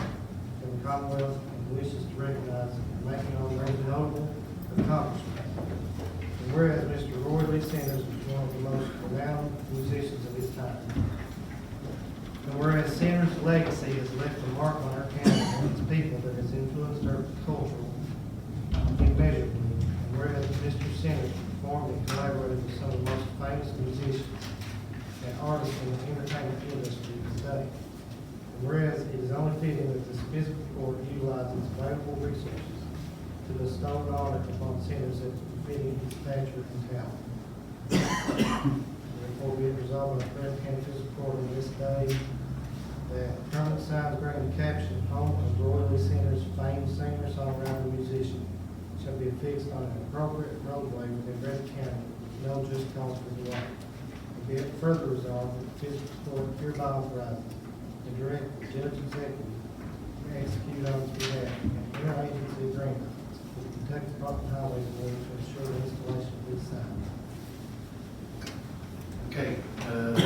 in the Commonwealth and wishes to recognize and make known their notable accomplishments. And whereas Mr. Roy Lee Sanders was one of the most renowned musicians of his time. And whereas Sanders' legacy has left a mark on our county and its people that has influenced our culture immeasurably. And whereas Mr. Sanders performed and collaborated with some of the most famous musicians and artists in the entertainment industry today. And whereas it is only fitting that this fiscal court utilize its available resources to bestow an honor upon Sanders that befitting his stature and talent. Therefore, be it resolved by the Breathitt County Fiscal Court on this day that permanent signs bearing the caption "Home of Roy Lee Sanders, famed singer, songwriter, musician," shall be affixed on an appropriate roadway within Breathitt County, no just cause for delay. And be it further resolved that the fiscal court hereby authorizes and direct the judge executive to execute on its behalf an interagency agreement with the Kentucky Department of Highways in order to ensure the installation of these signs. Okay,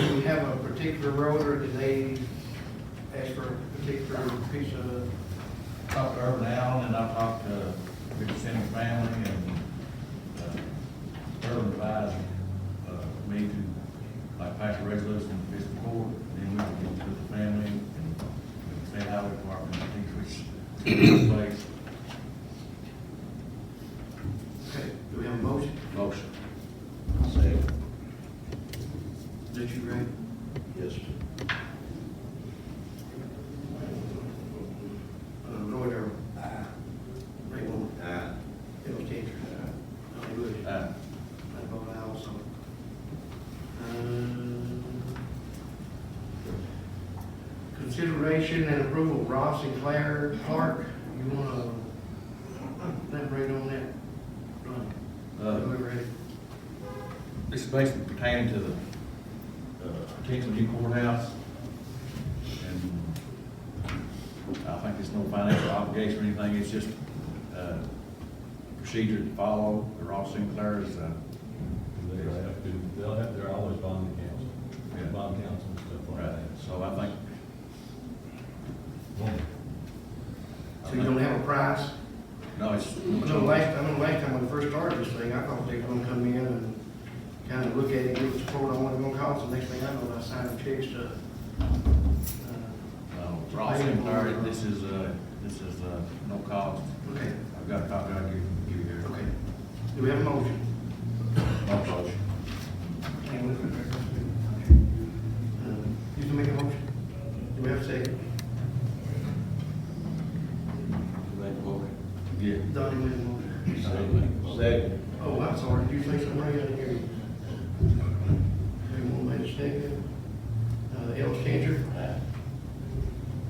do we have a particular road, or did they ask for a particular piece of? Talked to Urban Allen, and I talked to Richard Sanders' family, and Urban advised me to like pass a resolution in the fiscal court, and then we would get with the family and the state highway department, I think, which place. Okay, do we have a motion? Motion. Second. Did you read? Yes, sir. Roy Darrell. Ray Moore. Aye. Bill Changer. Donnie Bush. Aye. I vote aye also. Consideration and approval of Ross and Claire Park. You wanna elaborate on that? Ronnie? Whoever ready. This is basically pertaining to the potential new courthouse. And I think there's no financial obligation or anything, it's just procedure to follow. The Ross Sinclair is, They're always bonding counsel, Yeah. bond counsel and stuff like right, that. so I think. So you don't have a price? No, it's. I know last time when we first started this thing, I thought they were gonna come in and kind of look at it, give us a quote on what it's gonna cost, and next thing I know, I signed checks to, Ross Sinclair, this is no cost. okay, I've got a copy I'll give you here. okay. Do we have a motion? Motion. You can make a motion. Do we have a second? Yeah. Donnie made a motion. Second. Oh, I'm sorry, did you say something? I didn't hear you. Everyone made a second. Ellis Changer.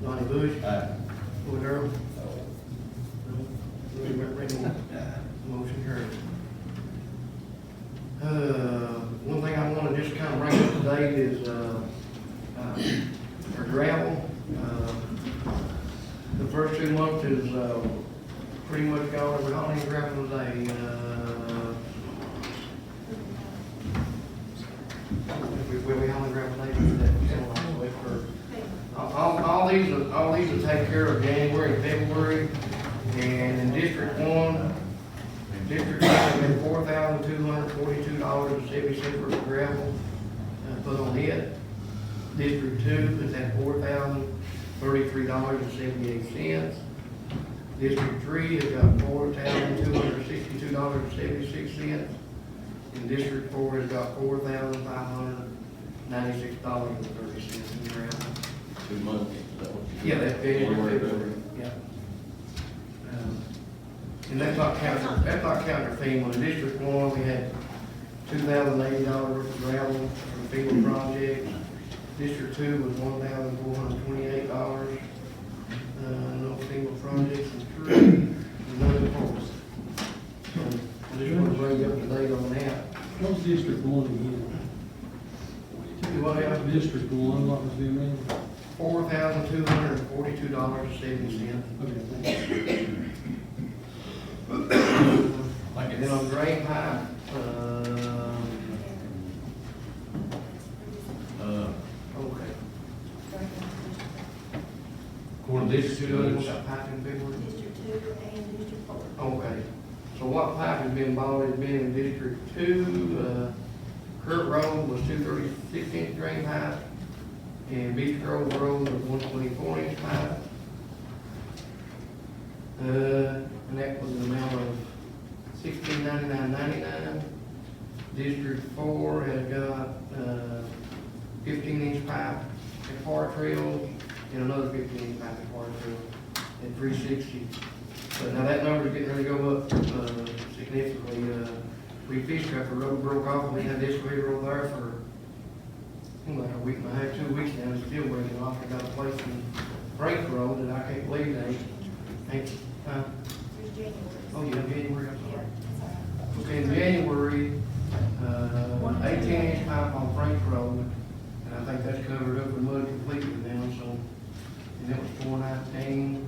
Donnie Bush. Aye. Roy Darrell. Motion carried. One thing I want to just kind of bring up today is, our gravel. The first 2 months is, pretty much gone. We're hauling gravel today. We hauling gravel today. All these will take care of January and February. And in District 1, District 1 had $4,242.70 for the gravel put on it. District 2 is at $4,033.78. District 3 has got $4,262.76. And District 4 has got $4,596.30 in gravel. 2 months, is that what you? Yeah, that's January, February, yeah. And that's not counting FEMA. In District 1, we had $2,080 worth of gravel from FEMA projects. District 2 was $1,428. No FEMA projects. And 3, another District One again? Do what else? District One, what was the amount? $4,242.70. Okay, thank you. Like And then on drain pipe, okay. According to this, District two, what's that pipe in February? District 2 and District 4. Okay, so what pipe has been bought has been in District 2, Kurt Road was 236-inch drain pipe, and Beach Grove Road was 124-inch pipe. And that was an amount of $1699.99. District 4 has got, 15-inch pipe at Far Trails, and another 15-inch pipe at Far Trails at $360. But now that number's getting ready to go up, significantly. We fished trap, the road broke off, and we had this excavator over there for, like a week and a half, 2 weeks now, it's still breaking off. I got a place in Frank Road that I can't believe they ain't, There's January. oh yeah, January, I'm Yeah, sorry. that's all right. Okay, in January, 18-inch pipe on Frank Road, and I think that's covered up with mud completely now, so, and that was 419.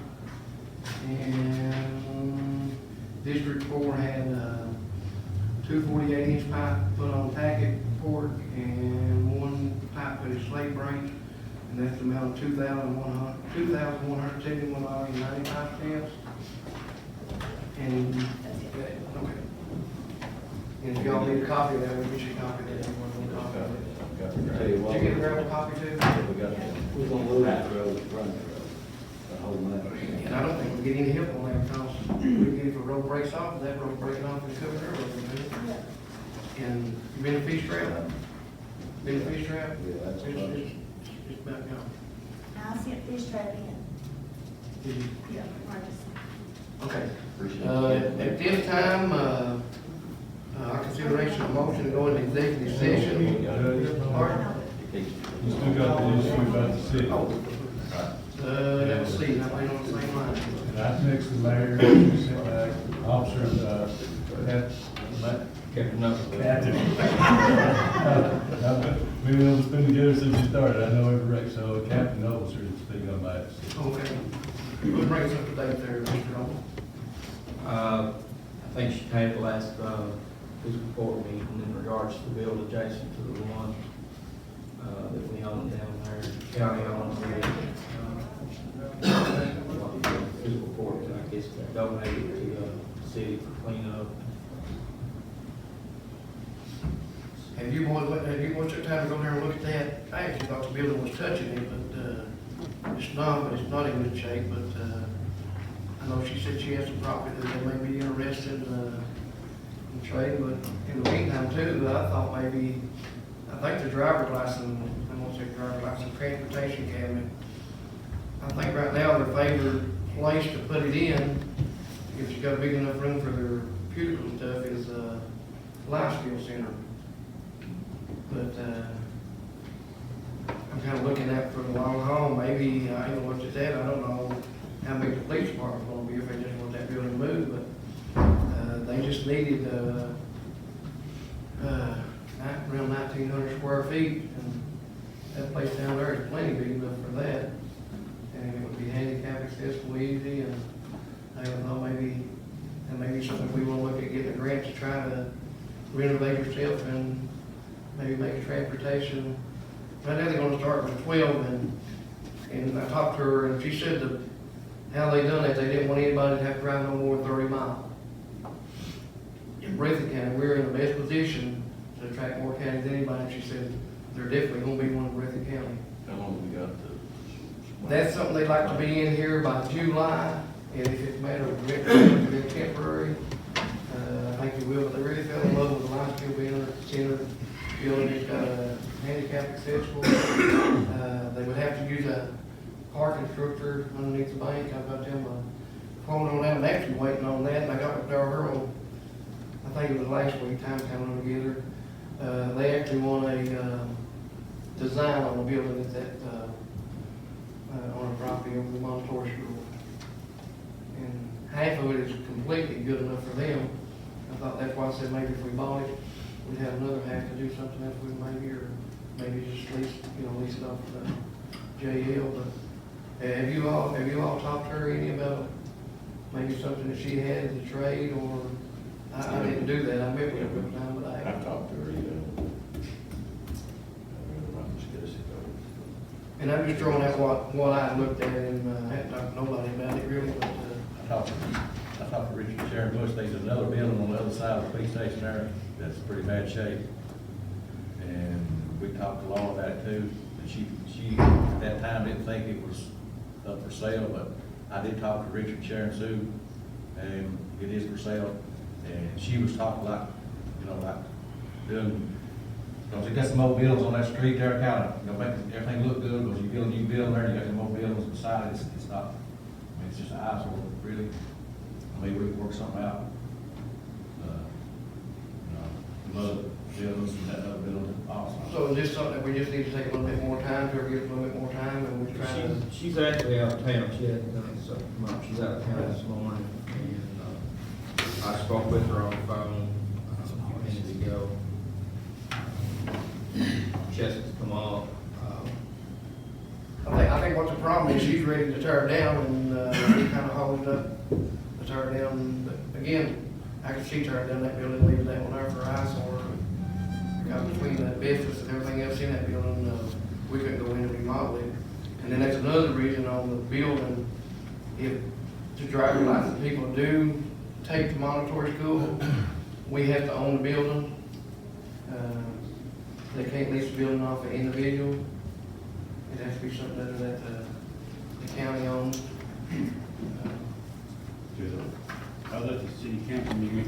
And District 4 had, 2 48-inch pipe put on Tackett Fork, and 1 pipe put at Slate Branch, and that's the amount of $2,171.95. And, okay. And if y'all need a copy of that, we get you a copy of that. If you want a copy of it. Tell you Did what, you get a gravel copy too? we got, we're gonna move that road, run that road, the whole night. And I don't think we get any help on that, because we get if a road breaks off, that road breaking off and cover their road. And you been a fish trap? Been a fish trap? Yeah, that's It's about it. it's about gone. I sent fish trap in. Did you? Yeah, Marcus. Okay. At this time, our consideration of motion to go into executive session. Pardon? You still got the issue about the city. Let's see, I've been on the same line. And I text the mayor, he sent back, officer, Captain Knuckles. Captain. We've been spending together since you started, I know every wreck, so Captain Officer is speaking on my. Okay. We'll bring us up to date there, Mr. Noble. I think she paid the last, fiscal court meeting in regards to the bill adjacent to the one, that we own down there, county owned, fiscal court, I guess, donated to the city for cleanup. Have you boys took time to go there and look at that? I actually thought the building was touching it, but, it's not in good shape, but, I know she said she has some property that they may be interested, in trading, but in the meantime too, I thought maybe, I think the driver's license, I'm gonna say driver's license, transportation cabinet, I think right now their favorite place to put it in, if you got a big enough room for their computers and stuff, is, Life Skill Center. But, I'm kinda looking at for the long haul, maybe, I ain't looked at that, I don't know how big the police department's gonna be, if they just want that building moved, but, they just needed, around 1,900 square feet, and that place down there is plenty big enough for that. And it would be handicap accessible, easy, and I don't know, maybe, that may be something we wanna look at getting a grant to try to renovate yourself and maybe make a transportation. Right now they're gonna start with 12, and I talked to her, and she said how they done it, they didn't want anybody to have to drive no more than 30 miles. In Breathitt County, we're in the best position to attract more counties than anybody, and she said they're definitely gonna be one in Breathitt County. How long have we got to? That's something they'd like to be in here by July, and if it's a matter of temporary, I think it will, but they really fell in love with the Life Skill Center building. It's got a handicap accessible. They would have to use a parking structure underneath the bank. I've got them phone on that, I'm actually waiting on that, and I got with Darrell Earl, I think it was last week, time coming together. They actually want a, design on the building that's on a property over the Montessori School. And half of it is completely good enough for them. I thought that's why I said maybe if we bought it, we'd have another half to do something else with maybe, or maybe just lease it off the JL, but have you all talked to her any about maybe something that she had as a trade, or, I didn't do that, I met with her one time, but I've talked to her, and I'm just throwing out what I looked at, and I hadn't talked to nobody about it really, but, I talked to Richard Sharon Bush, there's another building on the other side of the police station there that's in pretty bad shape. And we talked to Laura about it too, and she at that time didn't think it was up for sale, but I did talk to Richard Sharon Sue, and it is for sale. And she was talking like doing, because you got some old buildings on that street there, kind of, making everything look good, because you build a new building there, you got some old buildings beside it, it's not, I mean, it's just an eyesore, really. I mean, we can work something out. The other buildings and that other building also. so is this something that we just need to take a little bit more time to, or give a little bit more time, and we try to? She's actually out of town, she hasn't done it so much, she's out of town this morning, and, I spoke with her on the phone, a few minutes ago. Jessica's come on, I think what the problem is, she's ready to tear it down, and, we kind of hold up to tear it down, but again, I could see tearing down that building, leaving that one there for eyesore. Because between the business and everything else in that building, we couldn't go in and remodel it. And then that's another reason on the building, if the driver license people do take to Monterey School, we have to own the building. They can't lease the building off an individual. It has to be something that the county owns. I was at the city council meeting, I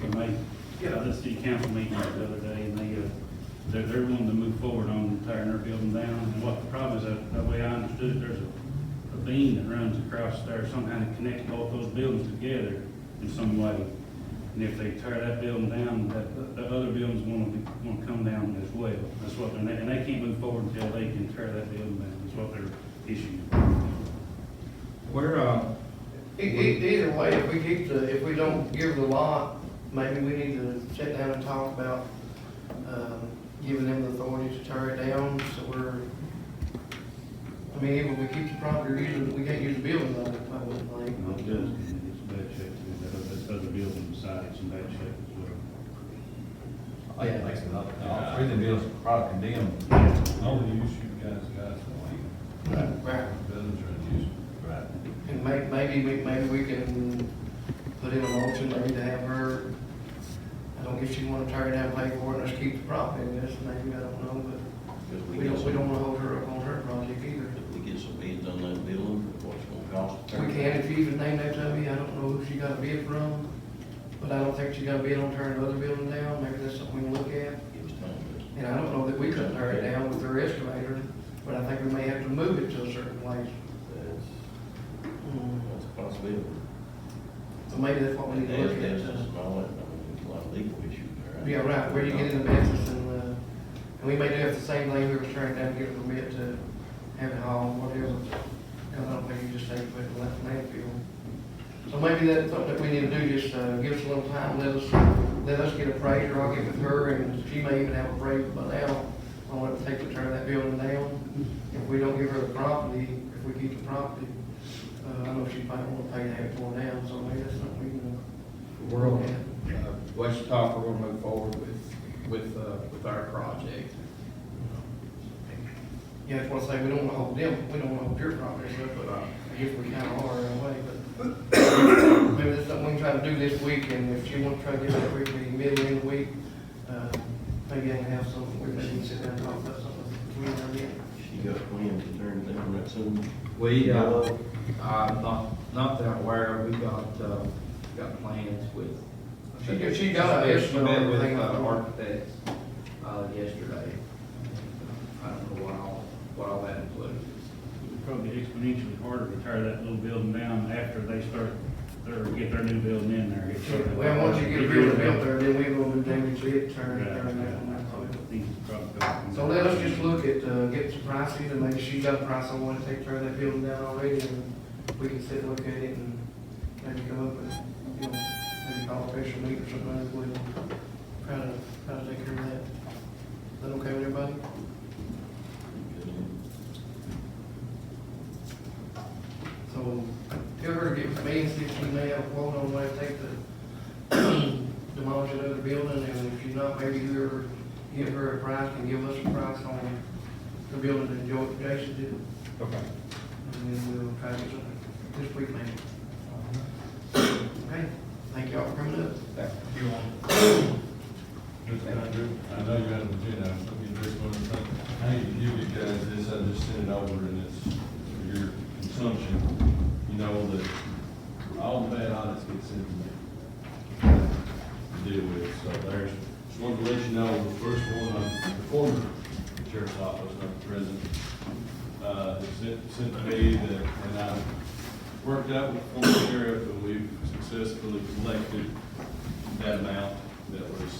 was at the city council meeting the other day, and they're wanting to move forward on tearing their building down. And what the problem is, that way I understood it, there's a beam that runs across there, some kind of connects both those buildings together in some way. And if they tear that building down, the other buildings want to come down as well. That's what they're, and they can't move forward until they can tear that building down. That's what their issue is. we're, Either way, if we don't give the lot, maybe we need to sit down and talk about, giving them the authority to tear it down, so I mean, even if we keep the property, we can't use the building, I wouldn't think. No, it does, it's in bad shape too, that other building beside it's in bad shape as well. I think it makes it up. All three of them buildings are probably condemned. All the use you guys got, so Right. buildings are unused. Right. And maybe we can put in a motion, maybe to have her, I don't guess she wanna tear it down, pay for it, and just keep the property, I guess, maybe, I don't know, but we don't wanna hold her up on her project either. If we get some bids on that building, what's it gonna cost? We can, if you even name that to me, I don't know who she got a bid from, but I don't think she got a bid on tearing the other building down, maybe that's something we can look at. Give us time to- And I don't know that we couldn't tear it down with their excavator, but I think we may have to move it to a certain place. That's a possibility. So maybe that's what we need to look at. There's and all that, I mean, there's a lot of legal issues there. Yeah, right, where you get into business, and we may do have the same thing, we were trying to get a permit to have it hauled, whatever, because I don't think you just take it to the landfill. So maybe that's something that we need to do, just give us a little time, let us get a appraiser, I'll get with her, and she may even have a appraiser by now on what it takes to tear that building down. If we don't give her the property, if we keep the property, I know she might want to pay to have it torn down, so maybe that's something we can. we're on, let's talk, we're gonna move forward with our project. Yeah, that's what I say, we don't want to hold them, we don't want to hold your property, but I guess we kind of are in a way, but maybe that's something we can try to do this week, and if she wants to try to get that week, maybe middle of the week, maybe I can have some, we maybe can sit down and talk about something between them then. She got plans to turn it down that soon. We, not that I'm aware of, we got plans with. She got an She met with estimate. architects, yesterday. I don't know what all that includes. It'd probably be exponentially harder to tear that little building down after they start, get their new building in there. Well, once you get a building built there, then we will do damage to it, turn that one. So let us just look at, get some prices, and maybe she's got a price on what to take care of that building down already, and we can sit and look at it and maybe come up with, maybe call a special meeting or something, and we'll try to take care of that. see if she may have a quote on what it takes to demolish another building, and if she's not, maybe give her a price, and give us a price on the building that Jason did. Okay. And then we'll try to get something this week, maybe. Okay, thank y'all for coming up. Thank you. Mr. Andrew, I know you had an agenda, I'm looking at this one, I hate to give you guys this, I just sent it over and it's for your consumption. You know that all the bad audits get sent to me to deal with, so there's, just wanted to let you know, the first one, the former sheriff's office, not the present, sent to me that, and I worked out with the former sheriff and we've successfully collected that amount that was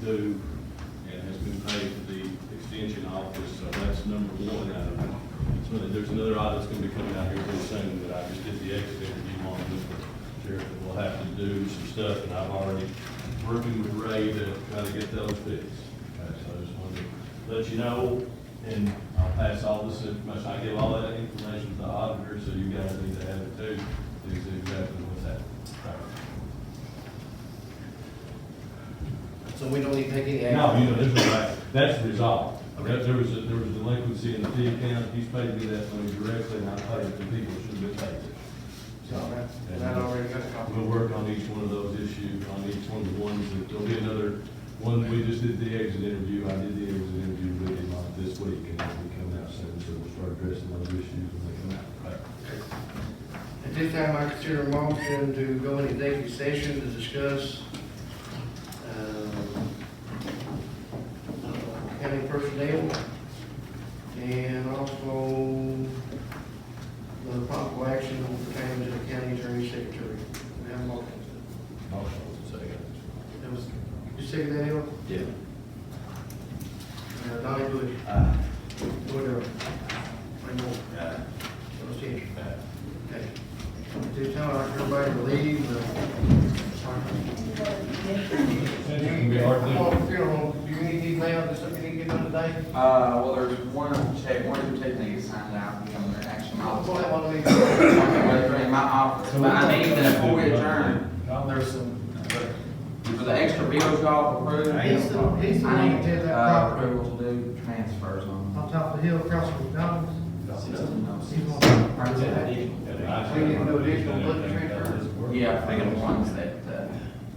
due and has been paid to the extension office, so that's number one out of it. So there's another audit that's gonna be coming out here pretty soon that I just did the exit interview on with the sheriff, that we'll have to do some stuff, and I'm already working with Ray to try to get those fixed. Okay, so I just wanted to let you know, and I'll pass all this information, I give all that information to the auditor, so you guys need to have it too, is exactly what's happening. So we don't need to take any action? No, you know, there's no right, that's resolved. Okay. There was a delinquency in the T account, he's paid me that money directly, and I paid it to people who should have been paid it. So, And I already got a copy. we'll work on each one of those issues, on each one of the ones, that there'll be another one, we just did the exit interview, I did the exit interview with him this week, and they'll be coming out soon, so we'll start addressing those issues when they come out. At this time, I consider a motion to go into executive session to discuss county personnel and also the possible action pertaining to the county attorney secretary. We have a motion. Motion was a second. That was, you second that, Hill? Yeah. Donnie Bush. Wood Earl. Ray Moore. Those ten. Okay. At this time, I'd like everybody to leave It can be hard to do. Do you need these now, is something you need to get done today? Well, there's one or two techniques signed out, you know, their action I'll officer. pull that one of these. They're in my office, but I need that before we adjourn. There's some, for the extra bills y'all approved. He's the one that did that property. Approval to do transfers on. On top of the hill across from McDonald's. He's No, gonna- We need to do additional budget transfers. Yeah, I think the ones that,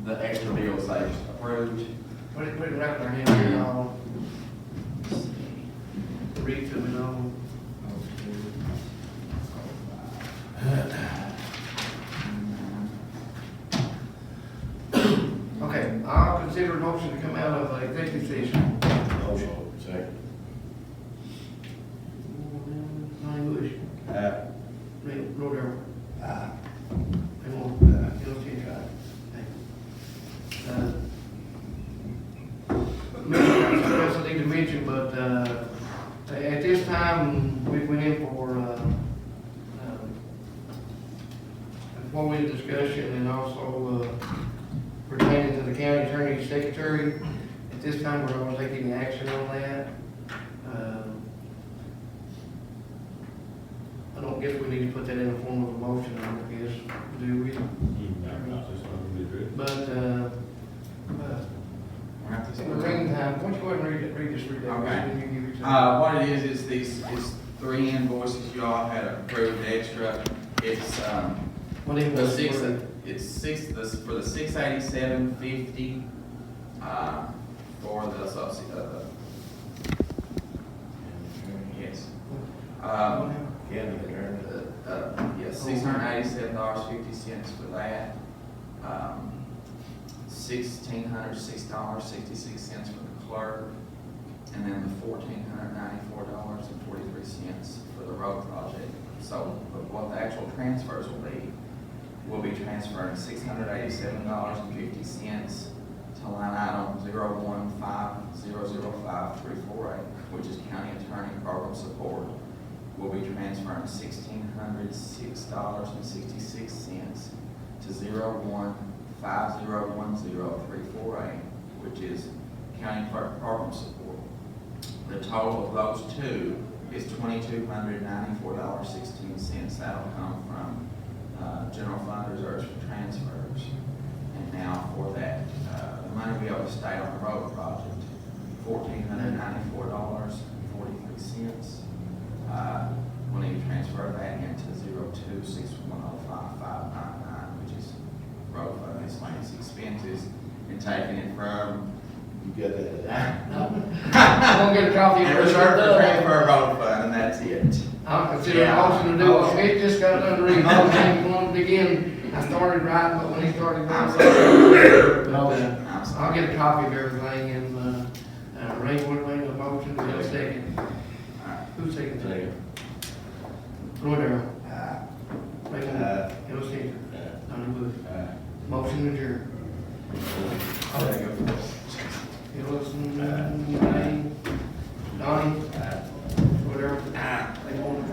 the extra bills they approved. Put it right in our hand, here, y'all. Read to me, y'all. Okay, I'll consider a motion to come out of executive session. Motion. Second. Donnie Bush. Ray Moore. Aye. Ray Moore. Hill Ten. Something else I need to mention, but, at this time, we went in for, employee discussion and also, pertaining to the county attorney secretary. At this time, we're not gonna take any action on that. I don't guess we need to put that in the form of a motion, I don't guess, do we? But, in the meantime, why don't you go ahead and read this, Okay. and you give it to What it is these three invoices y'all had approved extra. It's, What the invoice six, were this, for the 687.50, for the yes. County attorney. Yes, $687.50 for that. $1,606.66 for the clerk, and then the $1,494.43 for the road project. So, but what the actual transfers will be, we'll be transferring $687.50 to line item 015005348, which is county attorney program support. We'll be transferring $1,606.66 to 015010348, which is county clerk program support. The total of those two is $2,294.16. That'll come from general fund reserves for transfers. And now for that, the money we owe the state on the road project, $1,494.43. We'll need to transfer that into 0261055599, which is road fund miscellaneous expenses, and taking it from. You got that? I'm gonna get a copy of And the reserve for reserve. transfer road fund, and that's it. I'll consider a motion to do what Smith just got done to read. Motion from the beginning. I started writing, but when he started going. I'm I'll get a copy of everything and, Ray Wood made a motion, we have a second. Who's second? Second. Roy Darrell. Ray Moore. Bill Changer. Donnie Bush. Motion adjourned. Wilson, Donnie. Roy Darrell. Ray Moore.